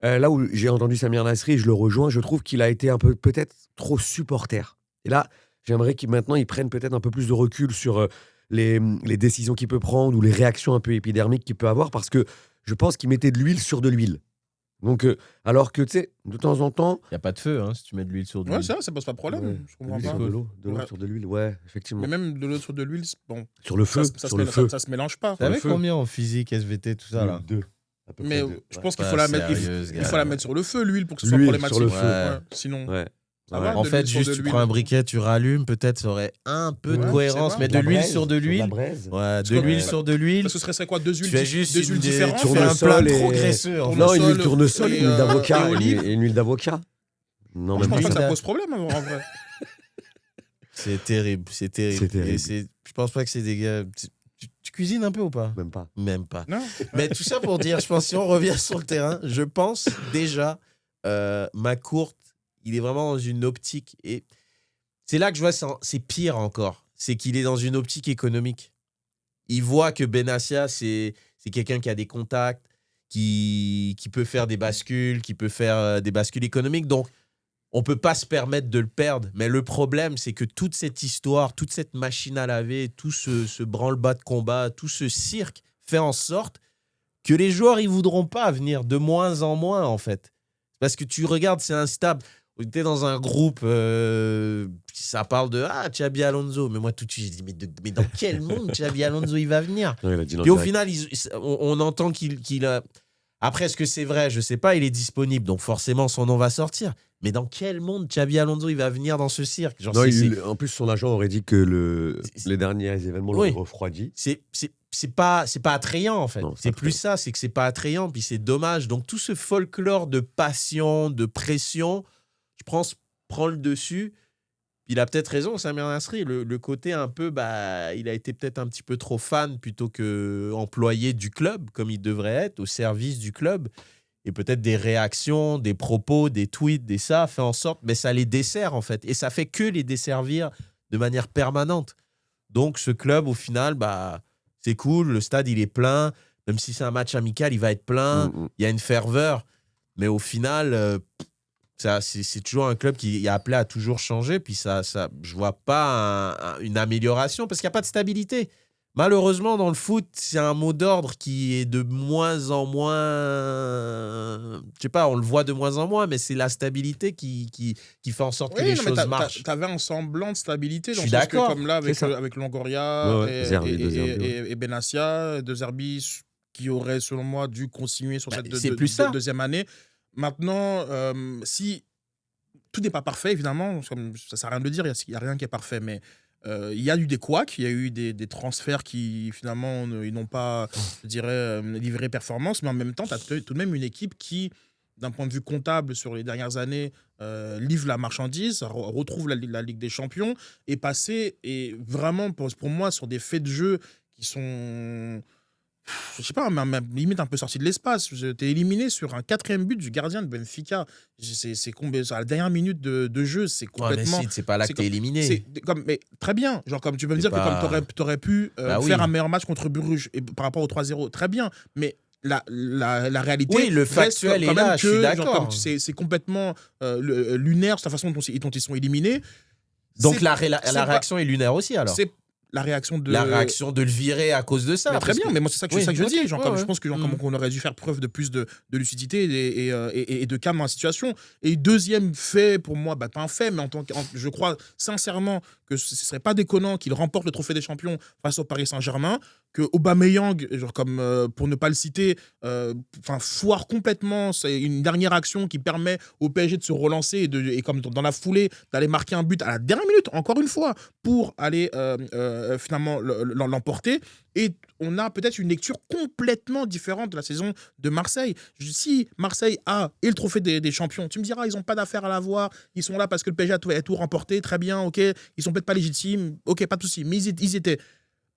là où j'ai entendu Samir Nasri, je le rejoins, je trouve qu'il a été un peu peut-être trop supporter. Et là, j'aimerais qu'il maintenant il prenne peut-être un peu plus de recul sur les décisions qu'il peut prendre ou les réactions un peu épidermiques qu'il peut avoir parce que je pense qu'il mettait de l'huile sur de l'huile. Donc, alors que, tu sais, de temps en temps... Il n'y a pas de feu, hein, si tu mets de l'huile sur de Ouais, l'huile. ça pose pas de problème. Ouais, Je comprends de pas. l'eau Ouais. sur de l'huile, ouais, effectivement. Mais même de l'eau sur de l'huile, bon, Sur le feu, ça sur le feu. ça se mélange pas. T'avais le feu. combien en physique, SVT, tout ça, là? 2. À peu Mais près 2. je pense qu'il Pas faut la mettre, sérieuse, il faut la gars. mettre sur le feu, l'huile, pour que ce soit L'huile problématique. sur le feu. Ouais. Sinon, Ouais. ça Ouais. va. En de fait, l'huile sur juste de tu l'huile. prends un briquet, tu rallumes, peut-être ça aurait un peu de Ouais, cohérence, je sais mais pas. de La l'huile braise, sur de la l'huile. braise. Ouais, de que- l'huile sur de l'huile. Ce serait quoi, deux Tu huiles, fais juste deux huiles différentes? tu fais un Tournesol plat trop et- graisseux. En fait. Non, une huile Tournesol tournesol, et, une huile d'avocat. et olive. Et une huile d'avocat. Non, Je même pense pas pas que ça. ça pose problème en vrai. C'est terrible, c'est terrible. C'est terrible. Et je pense pas que c'est des gars. Tu cuisines un peu ou pas? Même pas. Même pas. Non. Mais tout ça pour dire, je pense, si on revient sur le terrain, je pense déjà, McCourt, il est vraiment dans une optique. Et c'est là que je vois, c'est pire encore. C'est qu'il est dans une optique économique. Il voit que Benassia, c'est quelqu'un qui a des contacts, qui peut faire des bascules, qui peut faire des bascules économiques. Donc, on ne peut pas se permettre de le perdre. Mais le problème, c'est que toute cette histoire, toute cette machine à laver, tout ce branle-bas de combat, tout ce cirque fait en sorte que les joueurs, ils ne voudront pas venir de moins en moins, en fait. Parce que tu regardes, c'est instable. Tu es dans un groupe, ça parle de Xabi Alonso. Mais moi, tout de suite, je dis, mais dans quel monde Xabi Alonso, il va venir? Non, il a dit non Puis au direct. final, on entend qu'il a... Après, est-ce que c'est vrai? Je ne sais pas, il est disponible, donc forcément, son nom va sortir. Mais dans quel monde Xabi Alonso, il va venir dans ce cirque? Genre, Non, en plus, son agent aurait dit que C'est- les derniers événements Oui. l'ont refroidi. c'est pas attrayant, en fait. Non, c'est C'est pas plus ça, c'est que c'est pas attrayant, puis c'est dommage. Donc, tout ce folklore de passion, de pression, je pense, prend le dessus. Il a peut-être raison, Samir Nasri. Le côté un peu, il a été peut-être un petit peu trop fan plutôt que employé du club, comme il devrait être, au service du club. Et peut-être des réactions, des propos, des tweets, fait en sorte, mais ça les dessert en fait. Et ça fait que les desservir de manière permanente. Donc ce club, au final, c'est cool. Le stade, il est plein. Même si c'est un match amical, il va être plein. Il y a une ferveur. Mais au final, c'est toujours un club qui est appelé à toujours changer. Puis je vois pas une amélioration parce qu'il n'y a pas de stabilité. Malheureusement, dans le foot, c'est un mot d'ordre qui est de moins en moins. Je sais pas, on le voit de moins en moins, mais c'est la stabilité qui fait en sorte que les choses marchent. T'avais un semblant de stabilité. Je Dans suis le sens que, d'accord. comme là, avec Longoria et Benassia, De Zerbi, qui aurait, selon moi, dû continuer sur cette deuxième année. Maintenant, si tout n'est pas parfait, évidemment, ça sert à rien de le dire, il n'y a rien qui est parfait, mais il y a eu des couacs, il y a eu des transferts qui, finalement, ils n'ont pas, je dirais, livré performance, mais en même temps, tu as tout de même une équipe qui, d'un point de vue comptable, sur les dernières années, livre la marchandise, retrouve la Ligue des Champions, est passé, et vraiment, pour moi, sur des faits de jeu qui sont... Je sais pas, même limite un peu sorti de l'espace. T'es éliminé sur un 4e but du gardien de Benfica. C'est à la dernière minute de jeu, c'est complètement. Ouais, mais c'est pas là que t'es éliminé. Mais très bien. Genre, comme tu peux me dire que comme t'aurais pu faire un meilleur match contre Bruges et par rapport au 3-0, très bien. Mais la réalité. Oui, le factuel est là, je suis d'accord. C'est complètement lunaire, c'est la façon dont ils sont éliminés. Donc la réaction est lunaire aussi, alors. La réaction de le virer à cause de ça. Mais très bien, mais moi c'est ça que je dis. Je pense que comme on aurait dû faire preuve de plus de lucidité et de calme dans la situation. Et deuxième fait pour moi, pas un fait, mais je crois sincèrement que ce serait pas déconnant qu'il remporte le trophée des champions face au Paris Saint-Germain, que Aubameyang, pour ne pas le citer, foire complètement. C'est une dernière action qui permet au PSG de se relancer et comme dans la foulée d'aller marquer un but à la dernière minute, encore une fois, pour aller finalement l'emporter. Et on a peut-être une lecture complètement différente de la saison de Marseille. Si Marseille a le trophée des champions, tu me diras, ils n'ont pas d'affaire à l'avoir, ils sont là parce que le PSG a tout remporté, très bien, ok, ils sont peut-être pas légitimes, ok, pas de souci, mais ils étaient.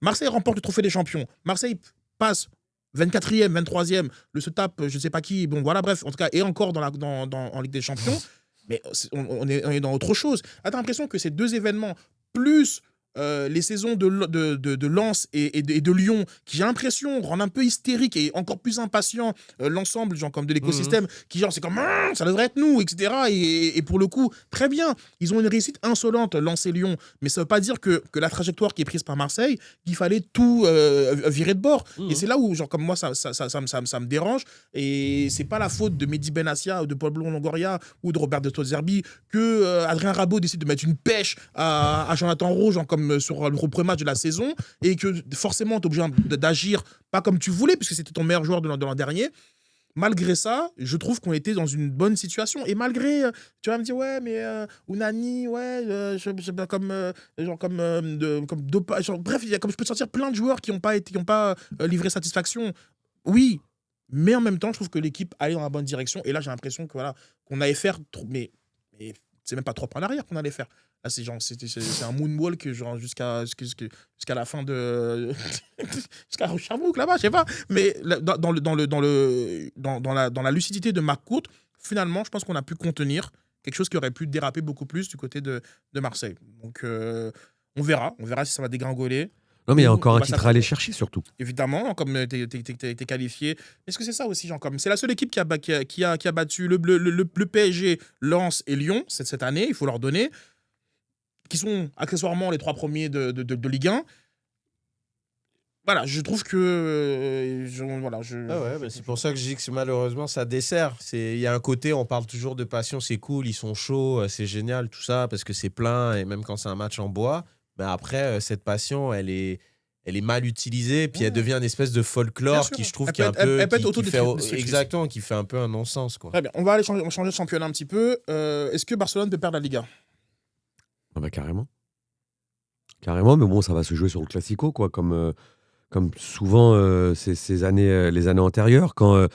Marseille remporte le trophée des champions. Marseille passe 24e, 23e, se tape, je ne sais pas qui, bon voilà, bref, en tout cas, et encore en Ligue des Champions, mais on est dans autre chose. Tu as l'impression que ces deux événements, plus les saisons de Lens et de Lyon, qui j'ai l'impression rendent un peu hystérique et encore plus impatient l'ensemble comme de l'écosystème, qui c'est comme ça devrait être nous, etc. Et pour le coup, très bien, ils ont une réussite insolente, Lens et Lyon, mais ça veut pas dire que la trajectoire qui est prise par Marseille, qu'il fallait tout virer de bord. Et c'est là où, comme moi, ça me dérange, et c'est pas la faute de Mehdi Benassia ou de Pablo Longoria ou de Roberto De Zerbi que Adrien Rabault décide de mettre une pêche à Jonathan Roux, comme sur le premier match de la saison, et que forcément tu es obligé d'agir pas comme tu voulais puisque c'était ton meilleur joueur de l'an dernier. Malgré ça, je trouve qu'on était dans une bonne situation, et malgré, tu vas me dire ouais mais Ounani, ouais bref, comme je peux te sortir plein de joueurs qui n'ont pas livré satisfaction, oui, mais en même temps je trouve que l'équipe allait dans la bonne direction, et là j'ai l'impression que qu'on allait faire mais c'est même pas 3 pas en arrière qu'on allait faire. Là, c'est un moonwalk jusqu'à la fin de jusqu'à Sherbrooke là-bas, je sais pas. Mais dans la lucidité de McCourt, finalement, je pense qu'on a pu contenir quelque chose qui aurait pu déraper beaucoup plus du côté de Marseille. Donc, on verra si ça va dégringoler. Non, mais il y a encore un titre à aller chercher, surtout. Évidemment, comme t'es qualifié. Est-ce que c'est ça aussi, c'est la seule équipe qui a battu le PSG, Lens et Lyon cette année, il faut leur donner, qui sont accessoirement les 3 premiers de Ligue 1. Voilà, je trouve que... c'est pour ça que je dis que malheureusement, ça dessert. Il y a un côté, on parle toujours de passion, c'est cool, ils sont chauds, c'est génial, tout ça, parce que c'est plein, et même quand c'est un match en bois. Mais après, cette passion, elle est mal utilisée, puis elle devient une espèce de folklore qui, je trouve, qui fait un peu un non-sens, quoi. Très bien, on va aller changer de championnat un petit peu. Est-ce que Barcelone peut perdre la Liga ? Carrément. Carrément, mais bon, ça va se jouer sur le Classico, quoi, comme souvent les années antérieures. Quand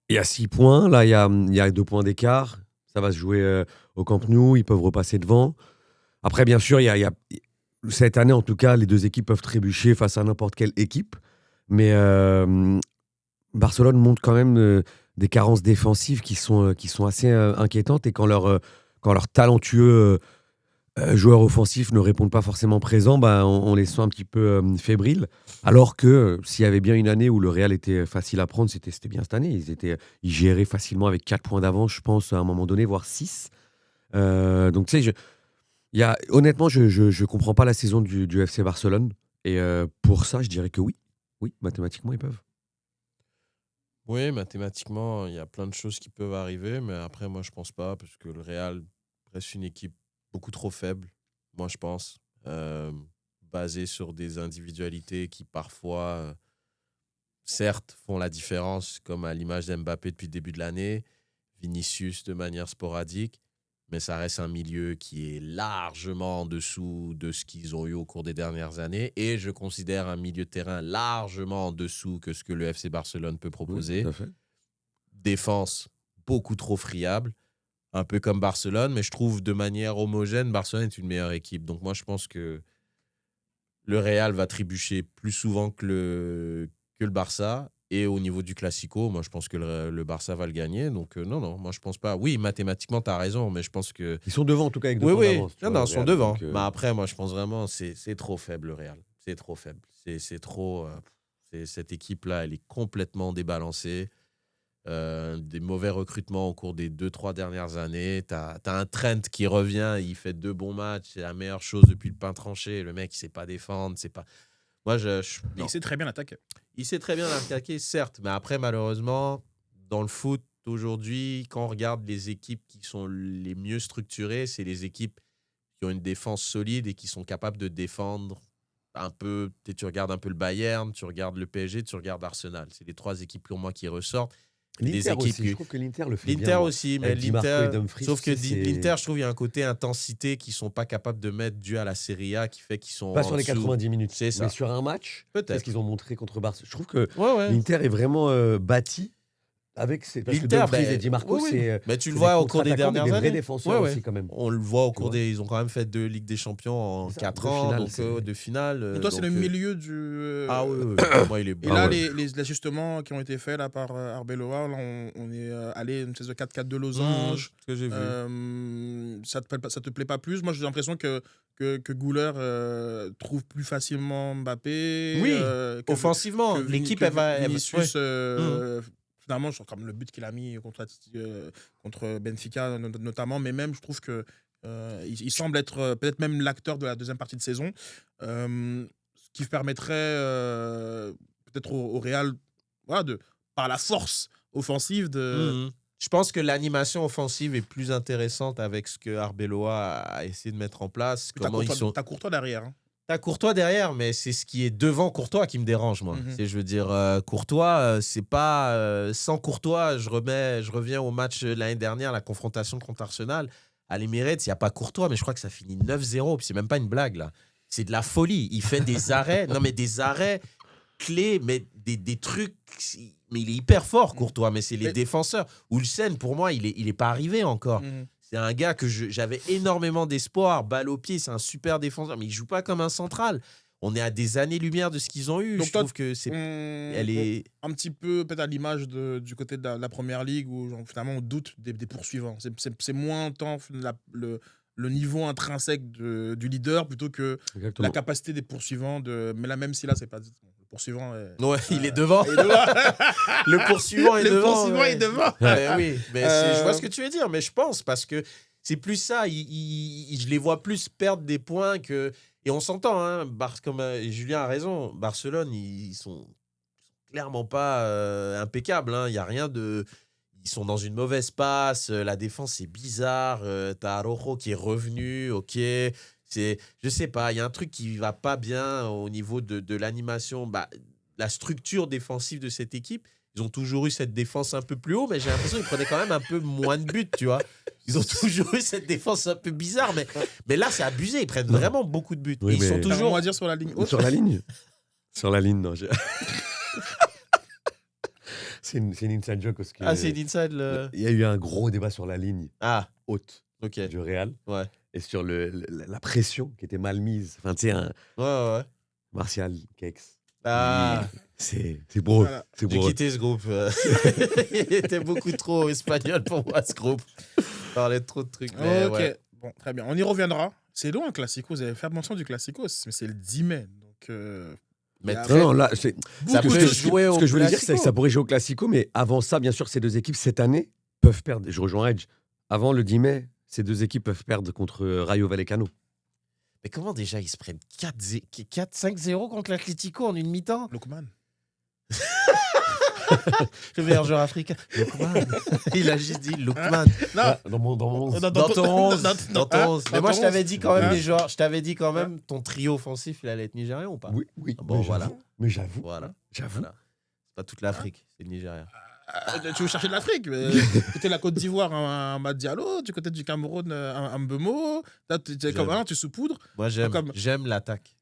il y a 6 points, là, il y a 2 points d'écart. Ça va se jouer au Camp Nou, ils peuvent repasser devant. Après, bien sûr, cette année, en tout cas, les 2 équipes peuvent trébucher face à n'importe quelle équipe. Mais Barcelone montre quand même des carences défensives qui sont assez inquiétantes. Et quand leurs talentueux joueurs offensifs ne répondent pas forcément présents, on les sent un petit peu fébriles. Alors que s'il y avait bien une année où le Real était facile à prendre, c'était bien cette année. Ils géraient facilement avec 4 points d'avance, je pense, à un moment donné, voire 6. Donc, tu sais, honnêtement, je ne comprends pas la saison du FC Barcelone. Et pour ça, je dirais que oui. Oui, mathématiquement, ils peuvent. Oui, mathématiquement, il y a plein de choses qui peuvent arriver, mais après, moi, je pense pas, parce que le Real reste une équipe beaucoup trop faible, moi, je pense, basée sur des individualités qui, parfois, certes, font la différence, comme à l'image d'Mbappé depuis le début de l'année, Vinicius de manière sporadique, mais ça reste un milieu qui est largement en dessous de ce qu'ils ont eu au cours des dernières années, et je considère un milieu de terrain largement en dessous que ce que le FC Barcelone peut Oui, proposer. tout à fait. Défense beaucoup trop friable, un peu comme Barcelone, mais je trouve de manière homogène, Barcelone est une meilleure équipe. Donc moi, je pense que le Real va trébucher plus souvent que le Barça. Et au niveau du Classico, moi, je pense que le Barça va le gagner. Donc non, moi, je pense pas. Oui, mathématiquement, tu as raison, mais je pense que... Ils sont devant, en tout cas, avec 2 Oui, points oui, d'avance. tu non, vois, non, le ils sont Real, devant. donc, Mais après, moi, je pense vraiment c'est trop faible, le Real. C'est trop faible. C'est trop... cette équipe-là, elle est complètement débalancée. Des mauvais recrutements au cours des 2-3 dernières années. T'as un Trent qui revient, il fait 2 bons matchs, c'est la meilleure chose depuis le pain tranché. Le mec, il sait pas défendre, c'est pas... Moi, Mais non. il sait très bien attaquer. Il sait très bien attaquer, certes, mais après, malheureusement, dans le foot aujourd'hui, quand on regarde les équipes qui sont les mieux structurées, c'est les équipes qui ont une défense solide et qui sont capables de défendre un peu. Tu regardes un peu le Bayern, tu regardes le PSG, tu regardes Arsenal. C'est les 3 équipes pour moi qui ressortent. L'Inter équipes aussi, qui- je trouve que l'Inter le fait bien. L'Inter moi. aussi, mais Avec Di Marco et l'Inter. Dumfries, Sauf que tu sais, c'est- l'Inter, je trouve, il y a un côté intensité qu'ils sont pas capables de mettre dû à la Serie A qui fait qu'ils sont Pas en sur les dessous. 90 minutes, C'est ça. mais sur un match, Peut-être. c'est ce qu'ils ont montré contre Barça. Je trouve que Ouais. l'Inter est vraiment bâti avec ses... Parce que L'Inter, Dumfries ben, et Di Marco, oui. c'est Mais tu le c'est vois des au cours des contre-attaquants, mais dernières des vrais années. défenseurs Ouais. aussi quand même. On le voit au Tu cours vois. des... Ils ont quand même fait 2 Ligues des Champions en C'est ça, 4 2 ans. finales, Donc, c'est- 2 finales. Donc toi, c'est le donc, milieu du. Ah oui. Pour moi, il est Et bon. là, Ah ouais. les ajustements qui ont été faits là, par Arbeloa, là, on est allé une espèce de 4-4 de losange. Ce que j'ai vu. Ça te plaît pas plus? Moi, j'ai l'impression que Güler trouve plus facilement Mbappé. Oui, que- offensivement, que l'équipe, que elle va... Vinicius, ouais. finalement, genre, comme le but qu'il a mis contre Benfica notamment, mais même, je trouve que il semble être peut-être même l'acteur de la deuxième partie de saison, ce qui permettrait peut-être au Real, voilà, par la force offensive de... Je pense que l'animation offensive est plus intéressante avec ce que Arbeloa a essayé de mettre en place. Comment ils sont... T'as Courtois derrière. Hein. T'as Courtois derrière, mais c'est ce qui est devant Courtois qui me dérange, moi. Mhm. Je veux dire, Courtois, c'est pas... sans Courtois, je reviens au match l'année dernière, la confrontation contre Arsenal. À l'Emirates, il n'y a pas Courtois, mais je crois que ça finit 9-0, puis c'est même pas une blague, là. C'est de la folie. Il fait des arrêts, non mais des arrêts clés, mais des trucs... Mais il est hyper fort, Courtois, mais c'est les Mais- défenseurs. Ulsen, pour moi, il est pas arrivé encore. C'est un gars que j'avais énormément d'espoir. Balle au pied, c'est un super défenseur, mais il joue pas comme un central. On est à des années-lumière de ce qu'ils ont eu. Donc je toi, trouve que c'est... Elle On- est... un petit peu peut-être à l'image du côté de la première ligue où genre, finalement on doute des poursuivants. C'est moins tant le niveau intrinsèque du leader plutôt que Exactement. la capacité des poursuivants de. Mais là, même si là, c'est pas. Le poursuivant est. Ouais, il est devant. il est devant. Le poursuivant est Le devant. poursuivant ouais. est devant. Ouais, oui, mais je vois ce que tu veux dire, mais je pense parce que c'est plus ça. Je les vois plus perdre des points que. Et on s'entend, hein, comme Julien a raison, Barcelone, ils sont clairement pas impeccables. Il n'y a rien de. Ils sont dans une mauvaise passe. La défense est bizarre. T'as Araujo qui est revenu. Ok. Je sais pas. Il y a un truc qui va pas bien au niveau de l'animation. La structure défensive de cette équipe. Ils ont toujours eu cette défense un peu plus haut, mais j'ai l'impression qu'ils prenaient quand même un peu moins de buts, tu vois. Ils ont toujours eu cette défense un peu bizarre, mais là, c'est abusé. Ils prennent vraiment beaucoup de buts. Oui, Et ils mais- sont T'as un toujours... mot à dire sur la ligne haute. Sur la ligne Sur la ligne, non. C'est une inside joke parce que Ah, c'est l'inside, le... il y a eu un gros débat sur la ligne Ah, haute ok. du Real Ouais. et sur la pression qui était mal mise. Enfin, tu sais, Ouais. Martial, Kex. Ah, C'est pour eux. Voilà. C'est j'ai pour eux. quitté ce groupe. Il était beaucoup trop espagnol pour moi, ce groupe. Il parlait de trop de trucs. Mais Ok, ouais. bon, très bien. On y reviendra. C'est long, un Classico. Vous avez fait mention du Classico, mais c'est le 10 mai. Donc, Mais Et très- Non, là, c'est. Ça Ce peut que- jouer ce au que je voulais dire, c'est Classico. que ça pourrait jouer au Classico, mais avant ça, bien sûr, ces deux équipes, cette année, peuvent perdre. Je rejoins Edge. Avant le 10 mai, ces deux équipes peuvent perdre contre Rayo Vallecano. Mais comment déjà ils se prennent 4-5-0 contre l'Atlético en une mi-temps? Lookman. Le meilleur joueur africain. Lookman. Il a juste dit Lookman. Non, Dans mon 11. Dans ton 11. Dans ton 11. Mais moi, je t'avais dit quand même Hein? les joueurs. Je t'avais dit quand même ton trio offensif, il allait être nigérien ou pas? Oui. Bon, Mais voilà. j'avoue. Mais j'avoue. Voilà. J'avoue. Voilà. C'est pas toute l'Afrique, c'est le Nigeria. tu veux chercher de l'Afrique. Du côté de la Côte d'Ivoire, un Madialo. Du côté du Cameroun, un Mbemo. Là, tu saupoudres. Moi, Comme- j'aime l'attaque.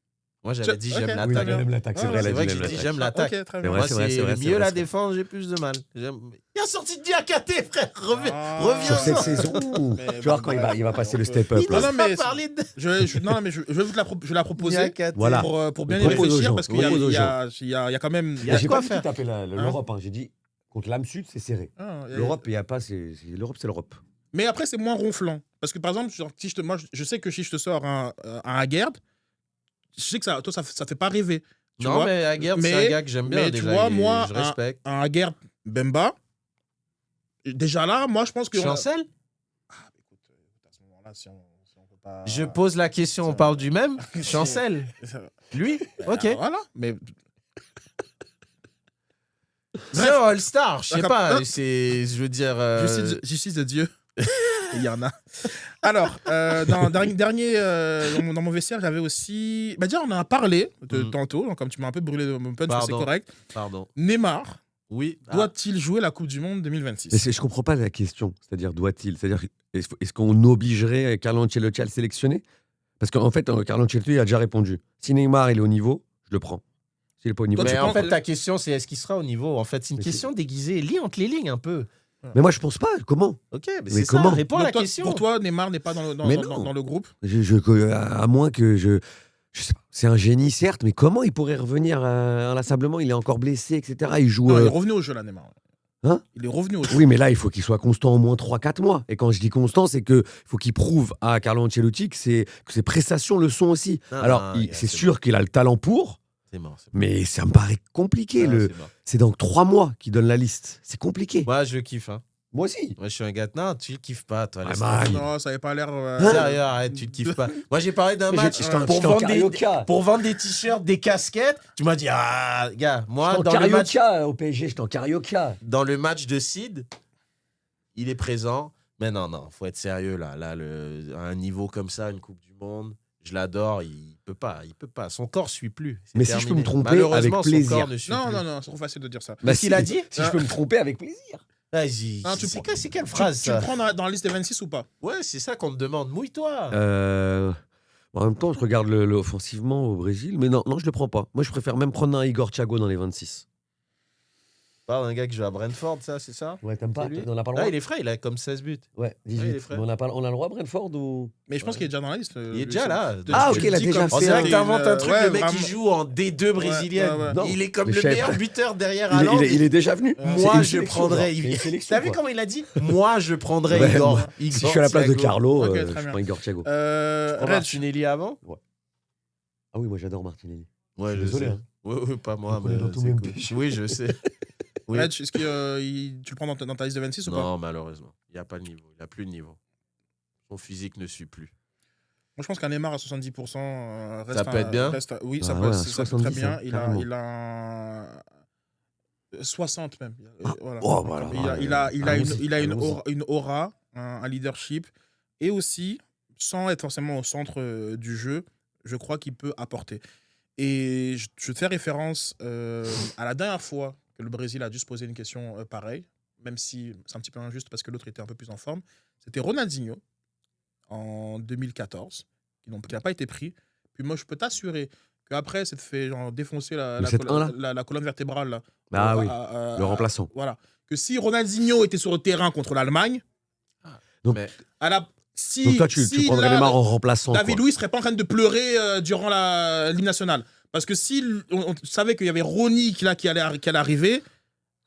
Moi, j'avais dit Ok. j'aime Oui, l'attaque. il aime l'attaque. C'est Ah, vrai, C'est il a vrai dit que il je aime dis l'attaque. j'aime l'attaque. Ok, très C'est bien. vrai, Moi, c'est vrai, c'est c'est vrai, le c'est mieux vrai, la c'est vrai. défense, j'ai plus de mal. Il a sorti de Diakhaté, frère. Reviens. Ah. Sur cette saison. Mais Tu vois, bon, quand bref, il va passer on le peut- step-up. Il là. Non, n'ose mais pas parler de non, mais je vais je vais la proposer Diakhaté. Voilà. pour bien y Propose aux réfléchir gens, parce qu'il y propose aux il y a quand même. Il y a J'ai quoi pas dit faire. qu'il tapait l'Europe. J'ai dit contre l'âme sud, c'est serré. Ah, L'Europe, il n'y a pas. L'Europe, c'est l'Europe. Mais après, c'est moins ronflant. Parce que par exemple, genre, si je sais que si je te sors un Aguerd, je sais que toi, ça fait pas rêver. Tu Non, vois mais Aguerd, c'est Mais- un gars que j'aime bien. mais tu déjà, vois, moi, je respecte. Un Aguerd Bemba, déjà là, moi, je pense que. Chancel. Écoute, à ce moment-là, si on peut pas. Je pose la question, on parle du même. Chancel. Lui. Ok. Voilà. Mais C'est un All-Star, je sais D'accord. pas. Ah. Je veux dire. justice de Dieu. Il y en a. Alors, dans mon vestiaire, j'avais aussi. Bah, déjà, on en a parlé tantôt, donc comme tu m'as un peu brûlé mon punch, c'est Pardon. correct. Pardon. Neymar Oui. doit-il jouer la Coupe du Monde 2026? Mais je comprends pas la question. C'est-à-dire, doit-il? C'est-à-dire, est-ce qu'on obligerait Carlo Ancelotti à le sélectionner? Parce qu'en fait, Carlo Ancelotti a déjà répondu. Si Neymar il est au niveau, je le prends. S'il n'est pas au niveau, Toi, Mais tu en penses fait, que- ta question, c'est est-ce qu'il sera au niveau? En fait, c'est une Mais question déguisée. Lis entre les lignes un peu. mais moi, je pense pas. Comment? Ok, mais Mais c'est ça. comment Réponds à Donc la toi- question. Pour toi, Neymar n'est pas dans Mais non. le groupe? À moins que je sais pas. C'est un génie, certes, mais comment il pourrait revenir inlassablement? Il est encore blessé, etc. Il joue. Non, il est revenu au jeu, là, Neymar. Hein? Il est revenu au jeu. Oui, mais là, il faut qu'il soit constant au moins 3-4 mois. Et quand je dis constant, c'est qu'il faut qu'il prouve à Carlo Ancelotti que ses prestations le sont aussi. Non, Alors, non, c'est gars, c'est sûr qu'il a le talent pour, C'est mort. mais ça me paraît compliqué. Non, c'est mort. C'est dans 3 mois qu'il donne la liste. C'est compliqué. Moi, je kiffe. Hein. Moi aussi. Moi, je suis un gars. Non, tu le kiffes pas, toi. Ah, laisse man. tranquille. Non, ça n'avait pas l'air. Sérieux, arrête, tu le kiffes pas. Moi, j'ai parlé d'un Mais match j'étais en pour vendre des. carioca. Pour vendre des t-shirts, des casquettes, tu m'as dit ah gars, moi J'étais en dans le match carioca au PSG, j'étais en carioca. dans le match de Sid, il est présent. Mais non, faut être sérieux là. Là, à un niveau comme ça, une Coupe du Monde, je l'adore. Il peut pas. Son corps suit plus. C'est Mais si je terminé. peux me tromper, malheureusement, avec plaisir. son corps ne suit Non, plus. non, c'est trop facile de dire ça. Bah, Qu'est-ce qu'il a dit Si je peux me tromper, avec plaisir. Vas-y. Non, tu C'est prends- c'est quelle Tu phrase le ça prends dans la liste des 26 ou pas? Ouais, c'est ça qu'on te demande. Mouille-toi. En même temps, je regarde offensivement au Brésil, mais non, je le prends pas. Moi, je préfère même prendre un Igor Thiago dans les 26. Parle d'un gars qui joue à Brentford, ça, c'est ça? Ouais, t'aimes pas? C'est lui On n'a pas le Ah, droit? il est frais, il a comme 16 buts. Ouais, il est 18. frais. Mais on a le droit, Brentford ou... Mais je pense Ouais. qu'il est déjà dans la liste. Il est déjà là. Ah, Tu ok, le il a dis déjà comme fait On si dirait un- que c'était t'inventes un truc, ouais, le mec vraiment. qui joue en D2 brésilienne. ouais, ouais. Non, Il est comme mais le je savais meilleur pas. buteur derrière Il Haaland. est déjà venu. Moi, C'est Moi, une je sélection, prendrais. quoi. C'est une sélection, T'as vu quoi. comment il a dit? Moi, je prendrais Ouais, Igor. moi, Si je suis à la place de Carlo, Ok, je très bien. prends Igor Thiago. Reg. Martinelli avant? Ah oui, moi j'adore Martinelli. Ouais, Je je suis désolé, sais. hein. Oui, pas moi, Je le connais mais dans tous c'est mes cool. péchés. Oui, je sais. Oui. Reg, est-ce que tu le prends dans ta liste de 26 ou pas? Non, malheureusement. Il n'y a pas le niveau. Il n'a plus de niveau. Son physique ne suit plus. Moi, je pense qu'un Neymar à 70% reste. Ça peut être bien? Oui, Ah ça ouais, peut à ça peut être très 70, bien. hein, Il carrément. a 60 même. Voilà. Oh, voilà. Il a Allons-y. une aura, un leadership. Et aussi, sans être forcément au centre du jeu, je crois qu'il peut apporter. Et je te fais référence à la dernière fois que le Brésil a dû se poser une question pareille, même si c'est un petit peu injuste parce que l'autre était un peu plus en forme. C'était Ronaldinho en 2014, qui n'a pas été pris. Puis moi, je peux t'assurer qu'après, c'est fait genre, défoncer Le 7-1, là la colonne vertébrale. Là, Ah oui, à- le remplaçant. Voilà. Que si Ronaldinho était sur le terrain contre l'Allemagne, Donc- Mais à la, si, Donc toi, tu si prendrais là, Neymar en remplaçant. David quoi. Luiz serait pas en train de pleurer durant l'hymne national. Parce que si on savait qu'il y avait Ronny qui allait arriver,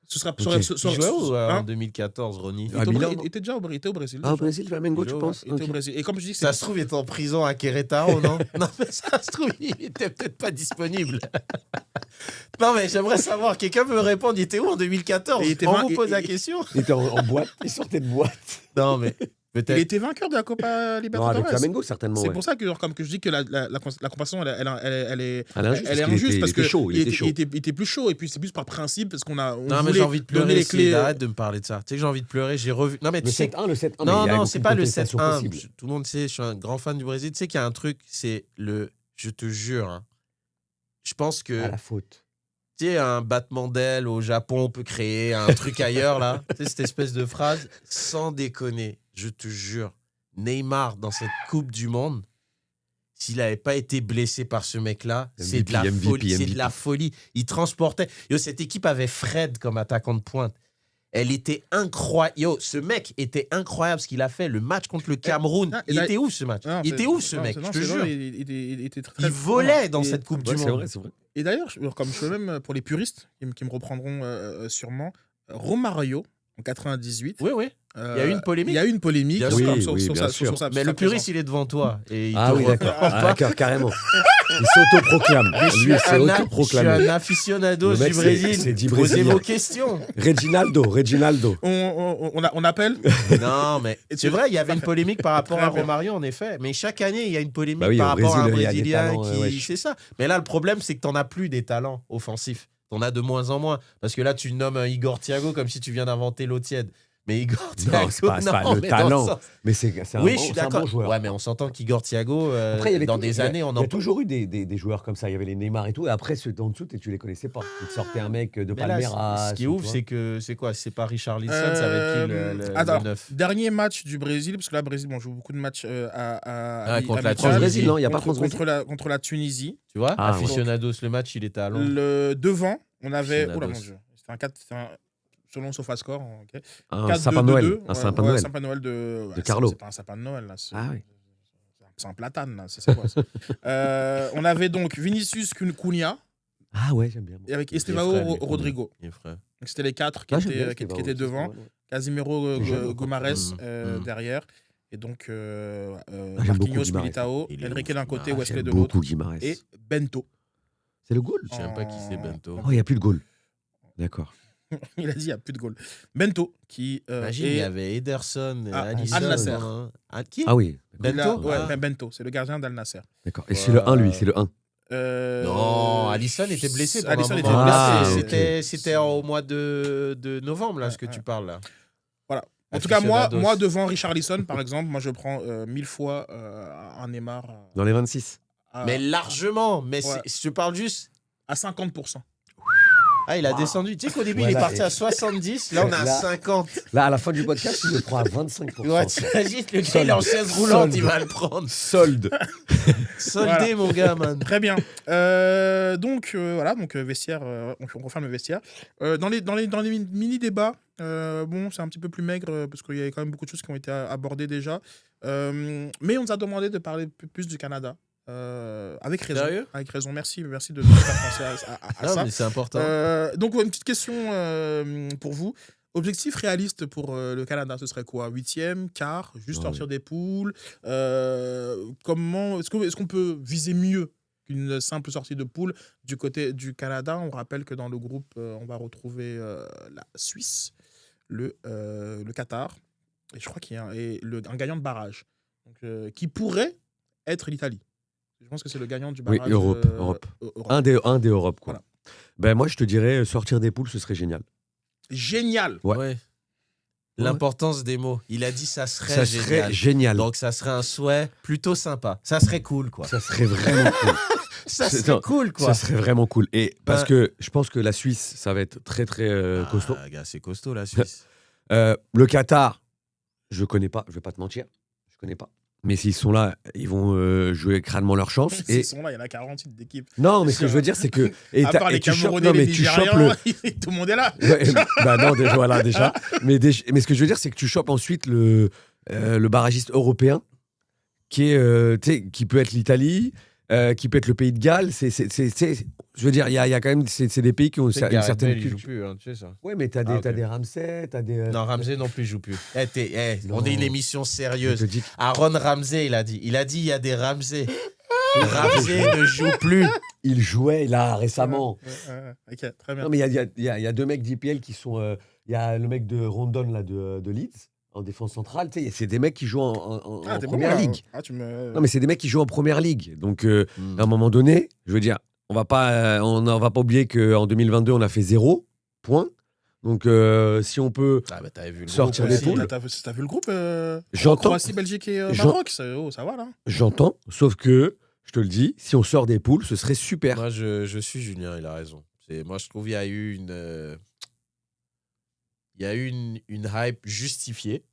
ce serait. Ok. serait- il serait- jouait où hein en 2014, Ronny? Il À était au Milan, Brésil- non il était déjà il était au Brésil. Ah, au déjà. Brésil, Flamengo, tu Il penses? Il était Ok. au Brésil. Et comme je dis, Ça se trouve, il était en prison à Querétaro, non? Non, mais ça se trouve, il était peut-être pas disponible. Non, mais j'aimerais savoir, quelqu'un peut me répondre, il était où en 2014? Il était On vingt- vous pose la il- question? Il était en boîte, il sortait de boîte. Non, mais Il Peut-être. était vainqueur de la Copa Non, Libertadores. avec Flamengo, certainement. C'est ouais. pour ça que, genre, comme que je dis que la comparaison, elle est Elle est injuste, elle est parce qu'il injuste était- parce il était que chaud, il était chaud. il était plus chaud. Et puis, c'est plus par principe parce qu'on a. On Non, mais voulait j'ai envie de donner pleurer. les clés. Arrête de me parler de ça. Tu sais que j'ai envie de pleurer. J'ai revu. Non, mais Le tu sais. 7-1, le 7-1. Non, mais il y a non, beaucoup c'est de pas le contestations 7-1. possibles. Tout le monde sait, je suis un grand fan du Brésil. Tu sais qu'il y a un truc, c'est le. Je te jure, hein, je pense que. À la faute. Tu sais, un battement d'aile au Japon, on peut créer un truc ailleurs, là. Tu sais, cette espèce de phrase. Sans déconner, je te jure, Neymar, dans cette Coupe du Monde, s'il n'avait pas été blessé par ce mec-là, c'est de la MVP, folie. C'est MVP. de la folie. Il transportait. Yo, cette équipe avait Fred comme attaquant de pointe. Elle était incroyable. Yo, ce mec était incroyable ce qu'il a fait. Le match contre le Cameroun. Ah, et Il là- était où ce match? Non, Il c'est- était où ce non, mec? c'est- Je non, te c'est jure. vrai, il était très. Il volait dans Et- cette Coupe Ouais, du c'est Monde. vrai, c'est vrai. Et d'ailleurs, comme je même pour les puristes qui me reprendront sûrement, Romario en 98. Oui, oui. Il y a eu une polémique. Il y a eu une polémique Bien sur- sûr. sur- Oui, sur bien sa- sûr. sur sa- Mais sur le sa puriste, présence. il est devant toi. Et il Ah te oui, voit d'accord. pas. Ah, d'accord, carrément. Il s'autoproclame. Lui, c'est Je suis autoproclamé. un aficionado Le du mec, Brésil. c'est dit Posez brésilien. vos questions. Reginaldo. On appelle. Non, mais Et c'est tu- vrai, il y avait une polémique par rapport Très à bien. Romario, en effet. Mais chaque année, il y a une polémique Bah oui, par au rapport à un Brésil, il y a des Brésilien talents, qui. ouais. C'est ça. Mais là, le problème, c'est que t'en as plus des talents offensifs. T'en as de moins en moins. Parce que là, tu nommes un Igor Thiago comme si tu viens d'inventer l'eau tiède. Mais Igor Thiago. c'est pas le mais dans le talent. sens- Mais c'est un, Oui, bon, je suis c'est un d'accord. bon joueur. Ouais, mais on s'entend qu'Igor Thiago, Après, il y avait dans toujours- des années, on il y en a toujours eu des joueurs comme ça. Il y avait les Neymar et tout. Et après, ceux en dessous, tu les connaissais pas. Ils te sortaient un mec de Mais là, Palmeiras. ce qui est tu ouf, vois. c'est que c'est quoi? C'est pas Richarlison, ça va être qui le Attends, 9? dernier match du Brésil, parce que là, Brésil, on joue beaucoup de matchs contre la amicales. France-Brésil, non, il y a pas France-Brésil. contre la Tunisie. Tu vois, Ah, ouais. Aficionados, le match, il était à Londres. Le devant, on avait. Aficionados. Oh là, mon Dieu. C'était un 4. Selon SofaScore. Ok. Un 4-2-2-2, sapin de Noël. ouais, Un sapin de ouais, Noël. sapin de Noël de. ouais, Carlo. C'est pas un sapin de Noël, là. Ah oui. C'est un platane, là. C'est quoi ça On avait donc Vinicius Cunha Ah ouais, j'aime bien. et avec Il est Estevao frais, lui, Rodrigo. Il est frais. Donc, c'était les 4 qui Ah, j'aime bien étaient, Estevao qui étaient aussi, devant. c'est vrai. Casimiro C'est jeune, Guimarães Mm. derrière. Et donc j'aime beaucoup Marquinhos, Guimarães. Militao, Il est Enrique ouf, d'un côté, Guimarães. Wesley J'aime de l'autre. beaucoup Guimarães. Et Bento. C'est le goal. Je sais même pas qui c'est Bento. Oh, il n'y a plus de goal. D'accord. Il a dit il n'y a plus de goal. Bento qui Imagine, il y avait Ederson, Ah, Alisson. Al Nasser. hein. Ah, qui? Ah oui. Bento. Ouais, Ah. Bento, c'est le gardien d'Al Nasser. D'accord. Et c'est le 1, lui. C'est le 1. Non, Alisson était blessé pendant Alisson un était moment. blessé. Ah, C'était au mois de novembre, là, ce que tu parles, là. En tout cas, Aficionados. moi devant Richarlison, par exemple, moi je prends 1000 fois un Neymar Dans les 26. Mais largement. Mais Ouais. je parle juste... à 50%. Ah, il a descendu. Tu sais qu'au début, Ouais, il est là, parti et- à 70. Là, on est à Là- 50. Là, à la fin du podcast, il le prend à 25%. Ouais, t'imagines, le gars, il est en chaise roulante, Solde. il va le prendre. Solde. Soldé, mon gars, man. Très bien. Donc voilà, donc vestiaire, on confirme le vestiaire. Dans les mini-débats, bon, c'est un petit peu plus maigre parce qu'il y avait quand même beaucoup de choses qui ont été abordées déjà. Mais on nous a demandé de parler plus du Canada. Avec raison. Sérieux? Avec raison. Merci de faire penser à Non, ça. mais c'est important. Donc, une petite question pour vous. Objectif réaliste pour le Canada, ce serait quoi? 8e, quart, juste Ouais. sortir des poules Comment est-ce qu'on peut viser mieux qu'une simple sortie de poule du côté du Canada? On rappelle que dans le groupe, on va retrouver la Suisse, le Qatar, et je crois qu'il y a un gagnant de barrage, donc, qui pourrait être l'Italie. Je pense que c'est le gagnant du Oui, barrage. Europe. Un des Europes, quoi. Voilà. Ben, moi, je te dirais, sortir des poules, ce serait génial. Génial. Ouais. L'importance des mots. Il a dit ça serait Ça génial. serait génial. Donc, ça serait un souhait plutôt sympa. Ça serait cool, quoi. Ça serait vraiment cool. Ça C'est- serait non, cool, quoi. Ça serait vraiment cool. Et parce Ben- que je pense que la Suisse, ça va être très, très costaud. Ah, gars, c'est costaud, la Suisse. Le Qatar, je connais pas, je vais pas te mentir. Je connais pas. Mais s'ils sont là, ils vont jouer crânement leur chance. Ils Et... sont là, il y en a 48 d'équipes. Non, mais ce que je veux dire, c'est que. Et À part les tu chopes, Camerounais, non, mais les tu chopes le. Nigérians, tout le monde est là. Ouais, bah non, déjà, voilà, déjà. Mais ce que je veux dire, c'est que tu chopes ensuite le barragiste européen qui est, tu sais, qui peut être l'Italie, qui peut être le pays de Galles. Je veux dire, il y a quand même, c'est des pays qui ont une certaine il joue culture. plus, hein, tu sais ça. Ouais, mais t'as Ah, ok. des Ramsey, t'as des. Non, Ramsey non plus, il joue plus. On Non. est une émission Je sérieuse. te dis que- Aaron Ramsey, il a dit. Il a dit, il y a des Ramsey. Ramsey ne joue plus. il jouait là récemment. Ok, très bien. Non, mais il y a deux mecs d'IPL qui sont. Il y a le mec de Rondon là, de Leeds, en défense centrale. Tu sais, c'est des mecs qui jouent en t'es bon, première là. ligue. Ah, tu me... Non, mais c'est des mecs qui jouent en première ligue. Donc, à un moment donné, je veux dire, on va pas oublier qu'en 2022, on a fait 0 point. Donc, si on peut T'avais vu le sortir groupe des aussi. poules. T'as vu le groupe J'entends. Croatie, Belgique et Maroc, ça va, là. J'entends, sauf que, je te le dis, si on sort des poules, ce serait super. Moi, je suis Julien, il a raison. Moi, je trouve qu'il y a eu une hype justifiée,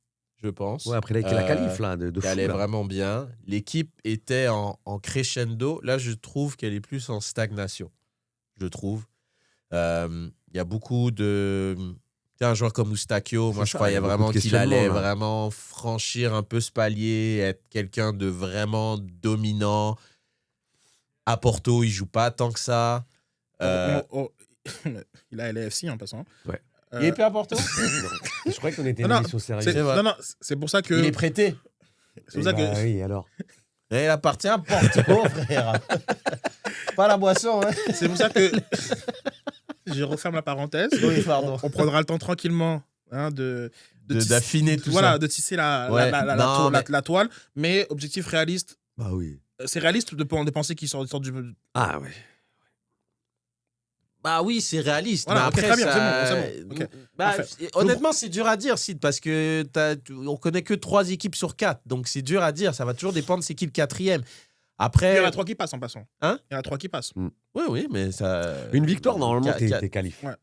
je pense. Ouais, après, là, avec la qualif, là, de qui fou, allait là. vraiment bien. L'équipe était en crescendo. Là, je trouve qu'elle est plus en stagnation. Je trouve. Il y a beaucoup de... Tu sais, un joueur comme Eustachio, moi, C'est je ça, croyais il y a beaucoup vraiment de qu'il allait questionnements, là. vraiment franchir un peu ce palier, être quelqu'un de vraiment dominant. À Porto, il joue pas tant que ça. Il a LAFC en passant. Ouais. Il est plus à Porto. Je croyais qu'on était une Non, émission C'est- sérieuse. vrai. non, c'est pour ça que... Il est prêté. C'est pour ça que... Oui, alors. Et il appartient à Porto, frère. Pas la boisson, hein. C'est pour ça que je referme la parenthèse. Oui, pardon. On prendra le temps tranquillement D'affiner tout voilà, ça. de tisser la toile. Mais objectif réaliste, Bah oui. c'est réaliste de penser qu'il sort du... Ah ouais. Bah oui, c'est réaliste. Voilà, mais ok, après, très bien, ça... c'est bon. Ok, Bah, parfait. honnêtement, c'est dur à dire, Sid, parce que on connaît que 3 équipes sur 4. Donc c'est dur à dire. Ça va toujours dépendre c'est qui le 4e. Après. Il y en a 3 qui passent en passant. Hein? Il y en a 3 qui passent. Oui, mais ça. Une victoire, normalement, t'es qualifié. Ouais.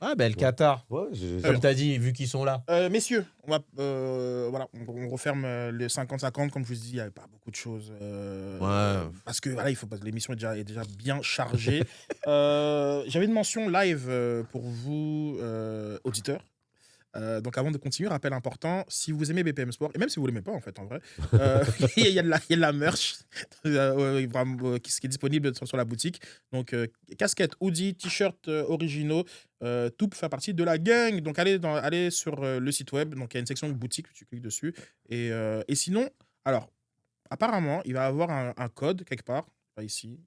Ah, ben le Qatar. Ouais, Comme t'as dit, vu qu'ils sont là. Messieurs, on referme les 50-50. Comme je vous dis, il n'y avait pas beaucoup de choses. Parce que voilà, l'émission est déjà bien chargée. J'avais une mention live pour vous, auditeurs. Donc avant de continuer, rappel important, si vous aimez BPM Sport, et même si vous ne l'aimez pas en fait en vrai, il y a de la merch qui est disponible sur la boutique. Donc casquette, hoodie, t-shirt originaux, tout fait partie de la gang. Donc allez sur le site web, donc il y a une section boutique, tu cliques dessus. Et sinon, alors apparemment, il va y avoir un code quelque part, pas ici.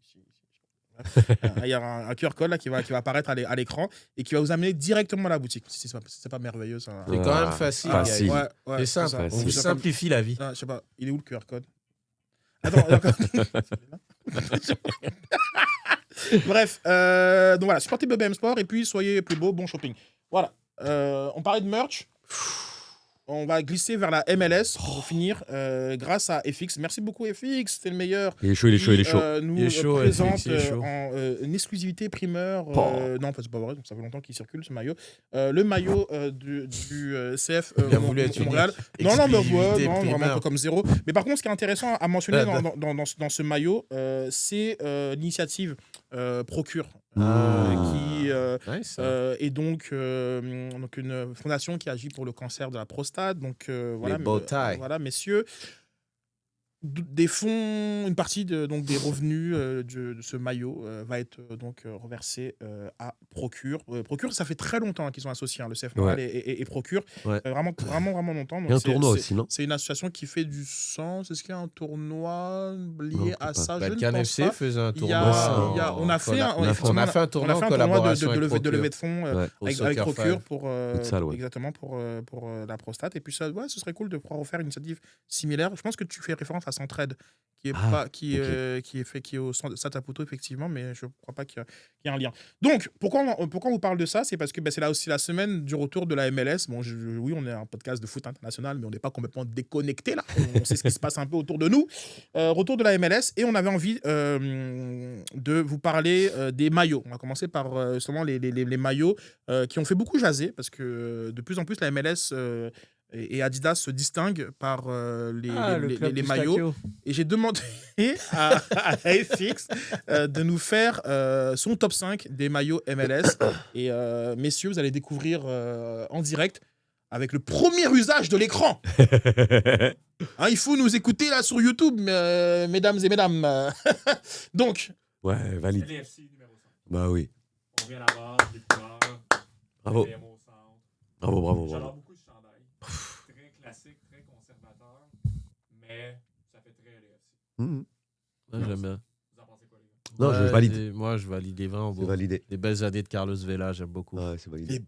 Il y a un QR code là qui va apparaître à l'écran et qui va vous amener directement à la boutique. C'est pas merveilleux ça. C'est quand même facile. Facile. Ouais, C'est simple. ça. On vous simplifie la vie. Je sais pas, il est où le QR code? Attends, d'accord. Bref, donc voilà, supportez BBM Sport et puis soyez plus beau, bon shopping. Voilà, on parlait de merch. On va glisser vers la MLS pour finir grâce à FX. Merci beaucoup FX, c'est le meilleur. Il est chaud. Nous Il est chaud, présente FX, il est chaud. en une exclusivité primeur. Non, c'est pas vrai, donc ça fait longtemps qu'il circule ce maillot. Le maillot du CF Il a voulu être Montréal. unique. Non, Exclusivité vraiment primeur. pas comme zéro. Mais par contre, ce qui est intéressant à mentionner dans ce maillot, c'est l'initiative Procure. Nice. Et donc une fondation qui agit pour le cancer de la prostate. Donc voilà, bow tie. voilà, messieurs, des fonds, une partie des revenus de ce maillot va être reversée à Procure. Procure, ça fait très longtemps qu'ils sont associés, le CF Montréal et Procure. Ouais. Vraiment longtemps. Donc Il y a un tournoi aussi, non? C'est une association qui fait du sens. Est-ce qu'il y a un tournoi lié à ça? Je ne Balkan pense FC pas. faisait un tournoi. On a fait un tournoi de levée de fonds avec Procure pour exactement pour la prostate. Et puis ça, ce serait cool de pouvoir refaire une initiative similaire. Je pense que tu fais référence à Centraide qui est au centre de Satapoto effectivement, mais je ne crois pas qu'il y a un lien. Donc pourquoi on vous parle de ça, c'est parce que c'est là aussi la semaine du retour de la MLS. Bon, oui, on est un podcast de foot international, mais on n'est pas complètement déconnecté là. On sait ce qui se passe un peu autour de nous. Retour de la MLS et on avait envie de vous parler des maillots. On va commencer par justement les maillots qui ont fait beaucoup jaser parce que de plus en plus la MLS et Adidas se distinguent par les maillots. Et j'ai demandé à FX de nous faire son top 5 des maillots MLS. Et messieurs, vous allez découvrir en direct avec le premier usage de l'écran. Il faut nous écouter là sur YouTube, mesdames et mesdames. Donc. Ouais, valide. LAFC numéro 5. Bah oui. On vient là-bas, victoire. Bravo. BPM au centre. Bravo. J'adore beaucoup ce chandail. Très classique, très conservateur, mais ça fait très LAFC. J'aime bien. Vous en pensez quoi, les gars? Non, je valide. Moi, je valide. Les 20 C'est validé. Les belles années de Carlos Vela, j'aime beaucoup. Ouais, c'est validé.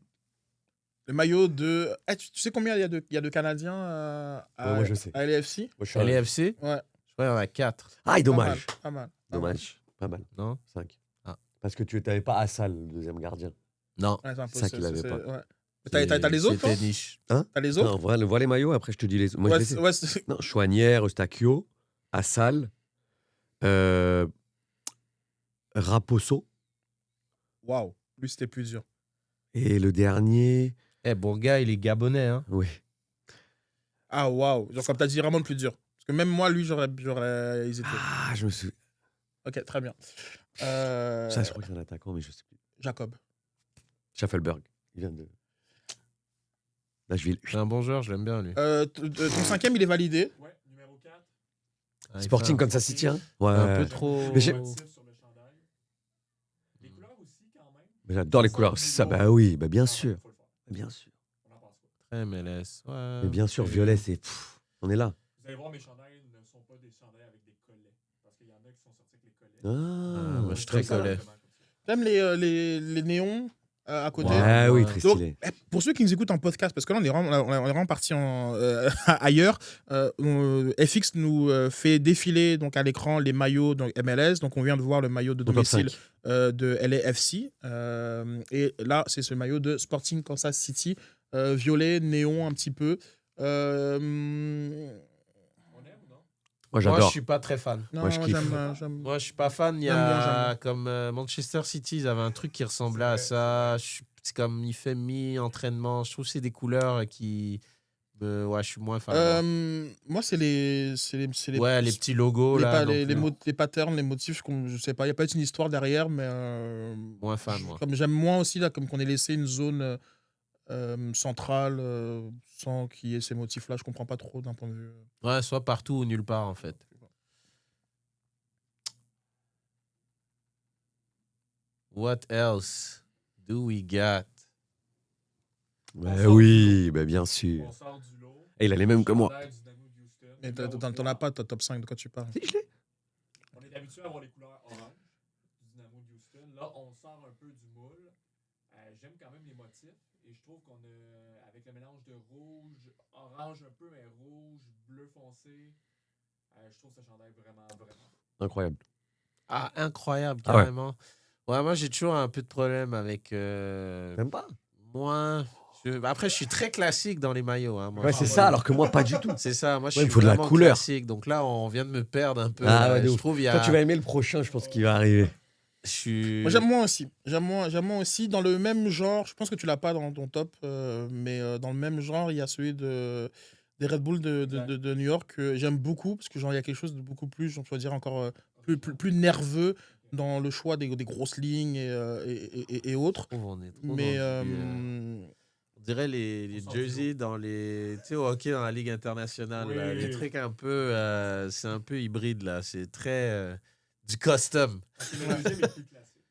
Le maillot de. Tu sais combien il y a de Canadiens moi, je sais. à LAFC? Moi, je suis un- LAFC, Ouais. je crois qu'il y en a 4. Ah, Pas mal. dommage. Pas mal. Dommage. Pas mal. Non 5. Ah. Parce que tu n'avais pas Assal, le deuxième gardien. Non. Ouais, c'est un peu Ça qu'il avait pas. Ouais. T'as les autres, toi? C'était niche. Hein? T'as les Non, autres? vois les maillots, après je te dis les. Moi, je les ai. Ouais, Non, Chouanière, Eustachio, Assal, Raposo. Waouh. Lui, c'était plus dur. Et le dernier. Eh, bon gars, il est gabonais. Hein. Oui. Ah, waouh. Genre, comme t'as dit, vraiment le plus dur. Parce que même moi, lui, j'aurais hésité. Ah, je me souviens. Ok, très bien. Ça, je crois que c'est un attaquant, mais je sais plus. Jacob. Schaffelberg. Il vient de. Là, je vais. C'est un bon joueur, je l'aime bien, lui. Ton cinquième, il est validé. Ouais, numéro 4. Ah, il Sporting fait Kansas City, hein? Ouais. un peu trop. Mais j'ai- Sur le chandail. Les couleurs aussi, quand même. Mais j'adore les couleurs. C'est ça, bah oui, bah bien sûr. Faut le faire. Bien sûr. On en pense quoi? Très MLS. Ouais. Mais bien sûr, violet, c'est. On est là. Vous allez voir, mes chandails ne sont pas des chandails avec des collets. Parce qu'il y en a qui sont sortis avec les collets. Ah, moi, je suis très comme ça. collet. J'aime les néons à côté. Ouais. Ah oui, Ouais. très Donc, stylé. pour ceux qui nous écoutent en podcast, parce que là, on est vraiment parti ailleurs, FX nous fait défiler donc, à l'écran les maillots donc, MLS. Donc, on vient de voir le maillot de Au top domicile 5. de LAFC. Et là, c'est ce maillot de Sporting Kansas City, violet, néon un petit peu. On aime ou non? Moi, Moi, je j'adore. suis pas très fan. Non, Moi, je kiffe. j'aime. Moi, je suis pas fan. Il y J'aime a bien. comme Manchester City, ils avaient un truc qui ressemblait à ça. C'est comme il fait mi-entraînement. Je trouve que c'est des couleurs qui. Ouais, je suis moins fan. Moi, c'est les Ouais, les petits logos là. non plus. les patterns, les motifs, je sais pas, il n'y a pas une histoire derrière, mais Moins fan, moi. comme j'aime moins aussi, là, comme qu'on ait laissé une zone centrale sans qu'il y ait ces motifs-là, je comprends pas trop d'un point de vue. Ouais, soit partout ou nulle part en fait. What else do we got? Ouais, oui, bah bien sûr. On sort du lot. Et il a les mêmes que moi. Chandail du Dynamo de Houston. Mais Numéro t'en as 3. pas, toi, top 5, de quoi tu parles? Si, je l'ai. On est habitué à avoir les couleurs orange du Dynamo de Houston. Là, on sort un peu du moule. J'aime quand même les motifs. Et je trouve qu'on a, avec le mélange de rouge, orange un peu, mais rouge, bleu foncé, je trouve ce chandail vraiment. Incroyable. Ah, incroyable, Ah ouais. carrément. Ouais, moi j'ai toujours un peu de problème avec. Même pas. Moi. Après, je suis très classique dans les maillots. Hein, moi. Ouais, c'est ça, alors que moi, pas du tout. C'est ça, moi je Ouais, suis il faut de la vraiment couleur. classique. Donc là, on vient de me perdre un peu. Ah là. ouais, de Je ouf. trouve il y a. Toi, tu vas aimer le prochain, je pense qu'il va arriver. Je suis. Moi, j'aime moins aussi. J'aime moins aussi. Dans le même genre, je pense que tu l'as pas dans ton top, mais dans le même genre, il y a celui des Red Bull de New York que j'aime beaucoup, parce que genre, il y a quelque chose de beaucoup plus, je dois dire, encore plus nerveux dans le choix des grosses lignes et autres. On est trop Mais dans on dirait les jerseys dans les. Tu sais, au hockey dans la Ligue internationale. Oui. Là, les trucs un peu. C'est un peu hybride, là. C'est très. Du custom. Parce que le deuxième est plus classique.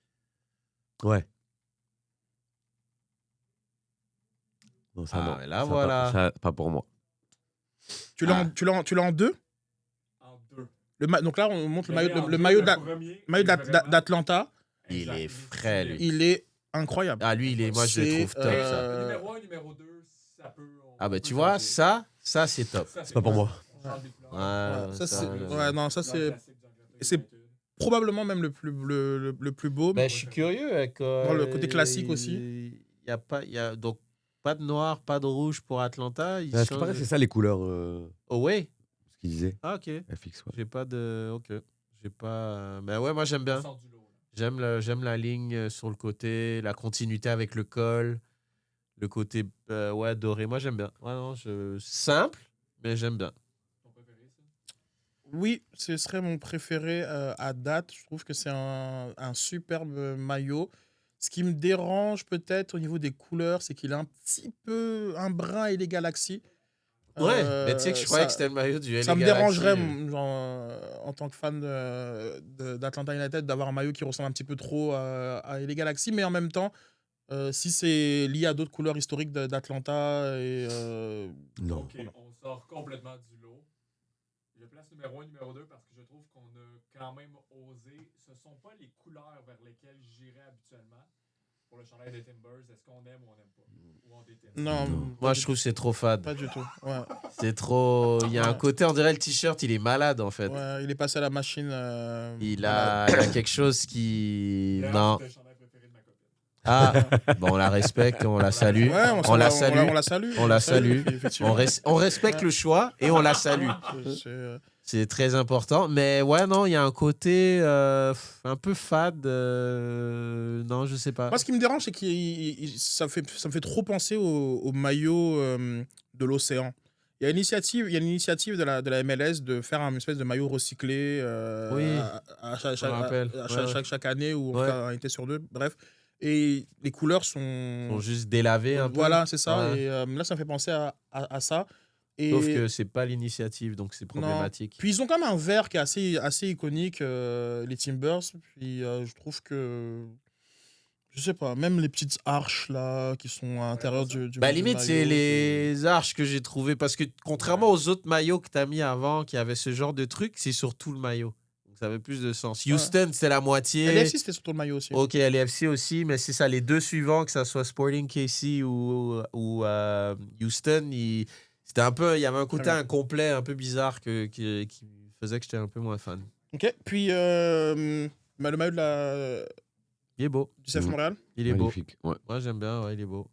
Ouais. Non, ça, Ah, non. mais là, Ça, voilà. pas pour moi. tu l'as en deux. En deux. Donc là, on montre le Mais maillot, en le deux, maillot le d'a- premier maillot est vraiment- d'Atlanta. Il Exact, est frais, lui. Il est incroyable. Ah, lui, moi, je le C'est, trouve top, ça. euh, Numéro 1, numéro 2, ça peut. Ah, bah, tu vois, ça, c'est top. C'est pas pour moi. Ouais, ça, c'est, là, ouais, non, ça c'est c'est probablement même le plus beau. Ben, je suis curieux avec. Dans le côté classique aussi. Il y a pas, donc pas de noir, pas de rouge pour Atlanta. Ils À ce qui paraît, changent- c'est ça les couleurs. Oh ouais. Ce qu'il disait. Ah ok. FX, ouais. J'ai pas de. Ok. J'ai pas. Ben ouais, moi j'aime bien. J'aime la ligne sur le côté, la continuité avec le col, le côté ouais doré. Moi j'aime bien. Ouais, non, simple, mais j'aime bien. Oui, ce serait mon préféré à date. Je trouve que c'est un superbe maillot. Ce qui me dérange peut-être au niveau des couleurs, c'est qu'il a un petit peu un brin et les Galaxies. Ouais, mais tu sais que je croyais ça- que c'était le maillot du LA Ça me Galaxy. dérangerait, en tant que fan d'Atlanta United, d'avoir un maillot qui ressemble un petit peu trop à LA Galaxy, mais en même temps, si c'est lié à d'autres couleurs historiques d'Atlanta et Non. Ok, on sort complètement du lot. Je place numéro 1, numéro 2 parce que je trouve qu'on a quand même osé. Ce ne sont pas les couleurs vers lesquelles j'irais habituellement. Pour le chandail des Timbers, est-ce qu'on aime ou on n'aime pas? Ou on déteste? Non, Moi, je trouve que c'est trop fade. pas du tout. Ouais. C'est trop. Il y a un Ouais. côté, on dirait le t-shirt, il est malade en fait. Ouais, il est passé à la machine. Il a quelque chose qui. D'ailleurs, Non. c'est le chandail préféré de ma copine. Ah, bon, on la respecte, on la salue. Ouais, on la salue. On la salue. On la salue. Effectivement. On respecte le choix et on la salue. C'est, C'est très important. Mais ouais, non, il y a un côté un peu fade. Non, je sais pas. Moi, ce qui me dérange, c'est que ça me fait trop penser au maillot de l'océan. Il y a une initiative de la MLS de faire un espèce de maillot recyclé Oui, à je me rappelle. chaque année ou en Ouais. tout cas un été sur deux. Bref. Et les couleurs Ils sont. sont juste délavés un peu. Voilà, c'est ça. Ouais. Et là, ça me fait penser à ça. Et Sauf que c'est pas l'initiative, donc c'est problématique. puis ils ont quand même un vert qui est assez iconique, les Timbers. Puis je trouve que. Je sais pas, même les petites arches là qui sont à l'intérieur du Bah, du limite, c'est maillot, les arches que j'ai trouvées. Parce que contrairement aux autres maillots que tu as mis avant, qui avaient ce genre de truc, c'est sur tout le maillot. Donc ça avait plus de sens. Houston, c'est la moitié. LFC, c'était surtout le maillot aussi. Ok, LFC aussi, mais c'est ça, les deux suivants, que ça soit Sporting KC ou Houston, c'était un peu, il y avait un côté Très bien. incomplet, un peu bizarre qui faisait que j'étais un peu moins fan. Ok, puis le maillot Il est beau, du CF Montréal. il est Magnifique. Ouais, beau. Moi j'aime bien, ouais, il est beau.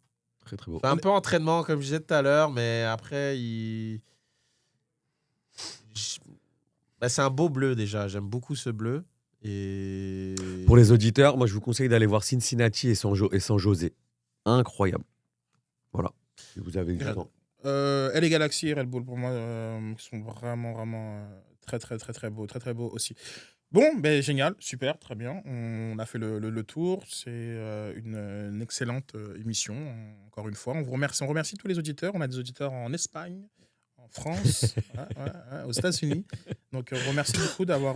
très très beau. C'est un peu entraînement, comme je disais tout à l'heure, mais après, bah, c'est un beau bleu déjà, j'aime beaucoup ce bleu. Et Pour les auditeurs, moi je vous conseille d'aller voir Cincinnati et San José. Incroyable. Voilà. Si vous avez du Grave. temps. Elle et Galaxy et Red Bull pour moi qui sont vraiment très très beaux aussi. Bon, ben génial, super, très bien. On a fait le tour. C'est une excellente émission. Encore une fois, on remercie tous les auditeurs. On a des auditeurs en Espagne, en France, aux États-Unis. Donc on remercie beaucoup d'avoir.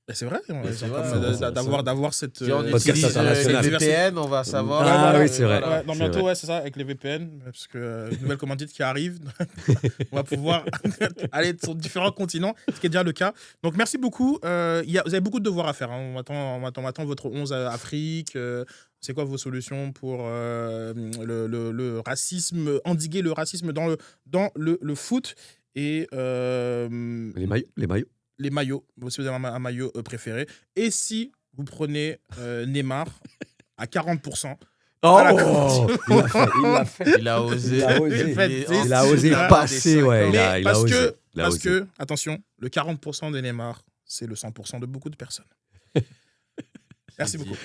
Ben, c'est vrai, c'est vrai, d'avoir cette. si on Podcast utilise les international. VPN, on va savoir. Ah oui, c'est vrai. Ouais, non, c'est bientôt, vrai. ouais, c'est ça, avec les VPN, parce que une nouvelle commandite qui arrive, on va pouvoir aller sur différents continents, ce qui est déjà le cas. Donc, merci beaucoup. Vous avez beaucoup de devoirs à faire. Hein. On attend votre 11 Afrique. C'est quoi vos solutions pour le racisme, endiguer le racisme dans le foot et Les maillots. les maillots, si vous avez un maillot préféré. Et si vous prenez Neymar à 40%. Oh, la Coupe du il l'a fait. Il a osé. Il a osé. Il a osé Ah, passer, ouais. Mais Il a osé. parce que, attention, le 40% de Neymar, c'est le 100% de beaucoup de personnes. Merci beaucoup.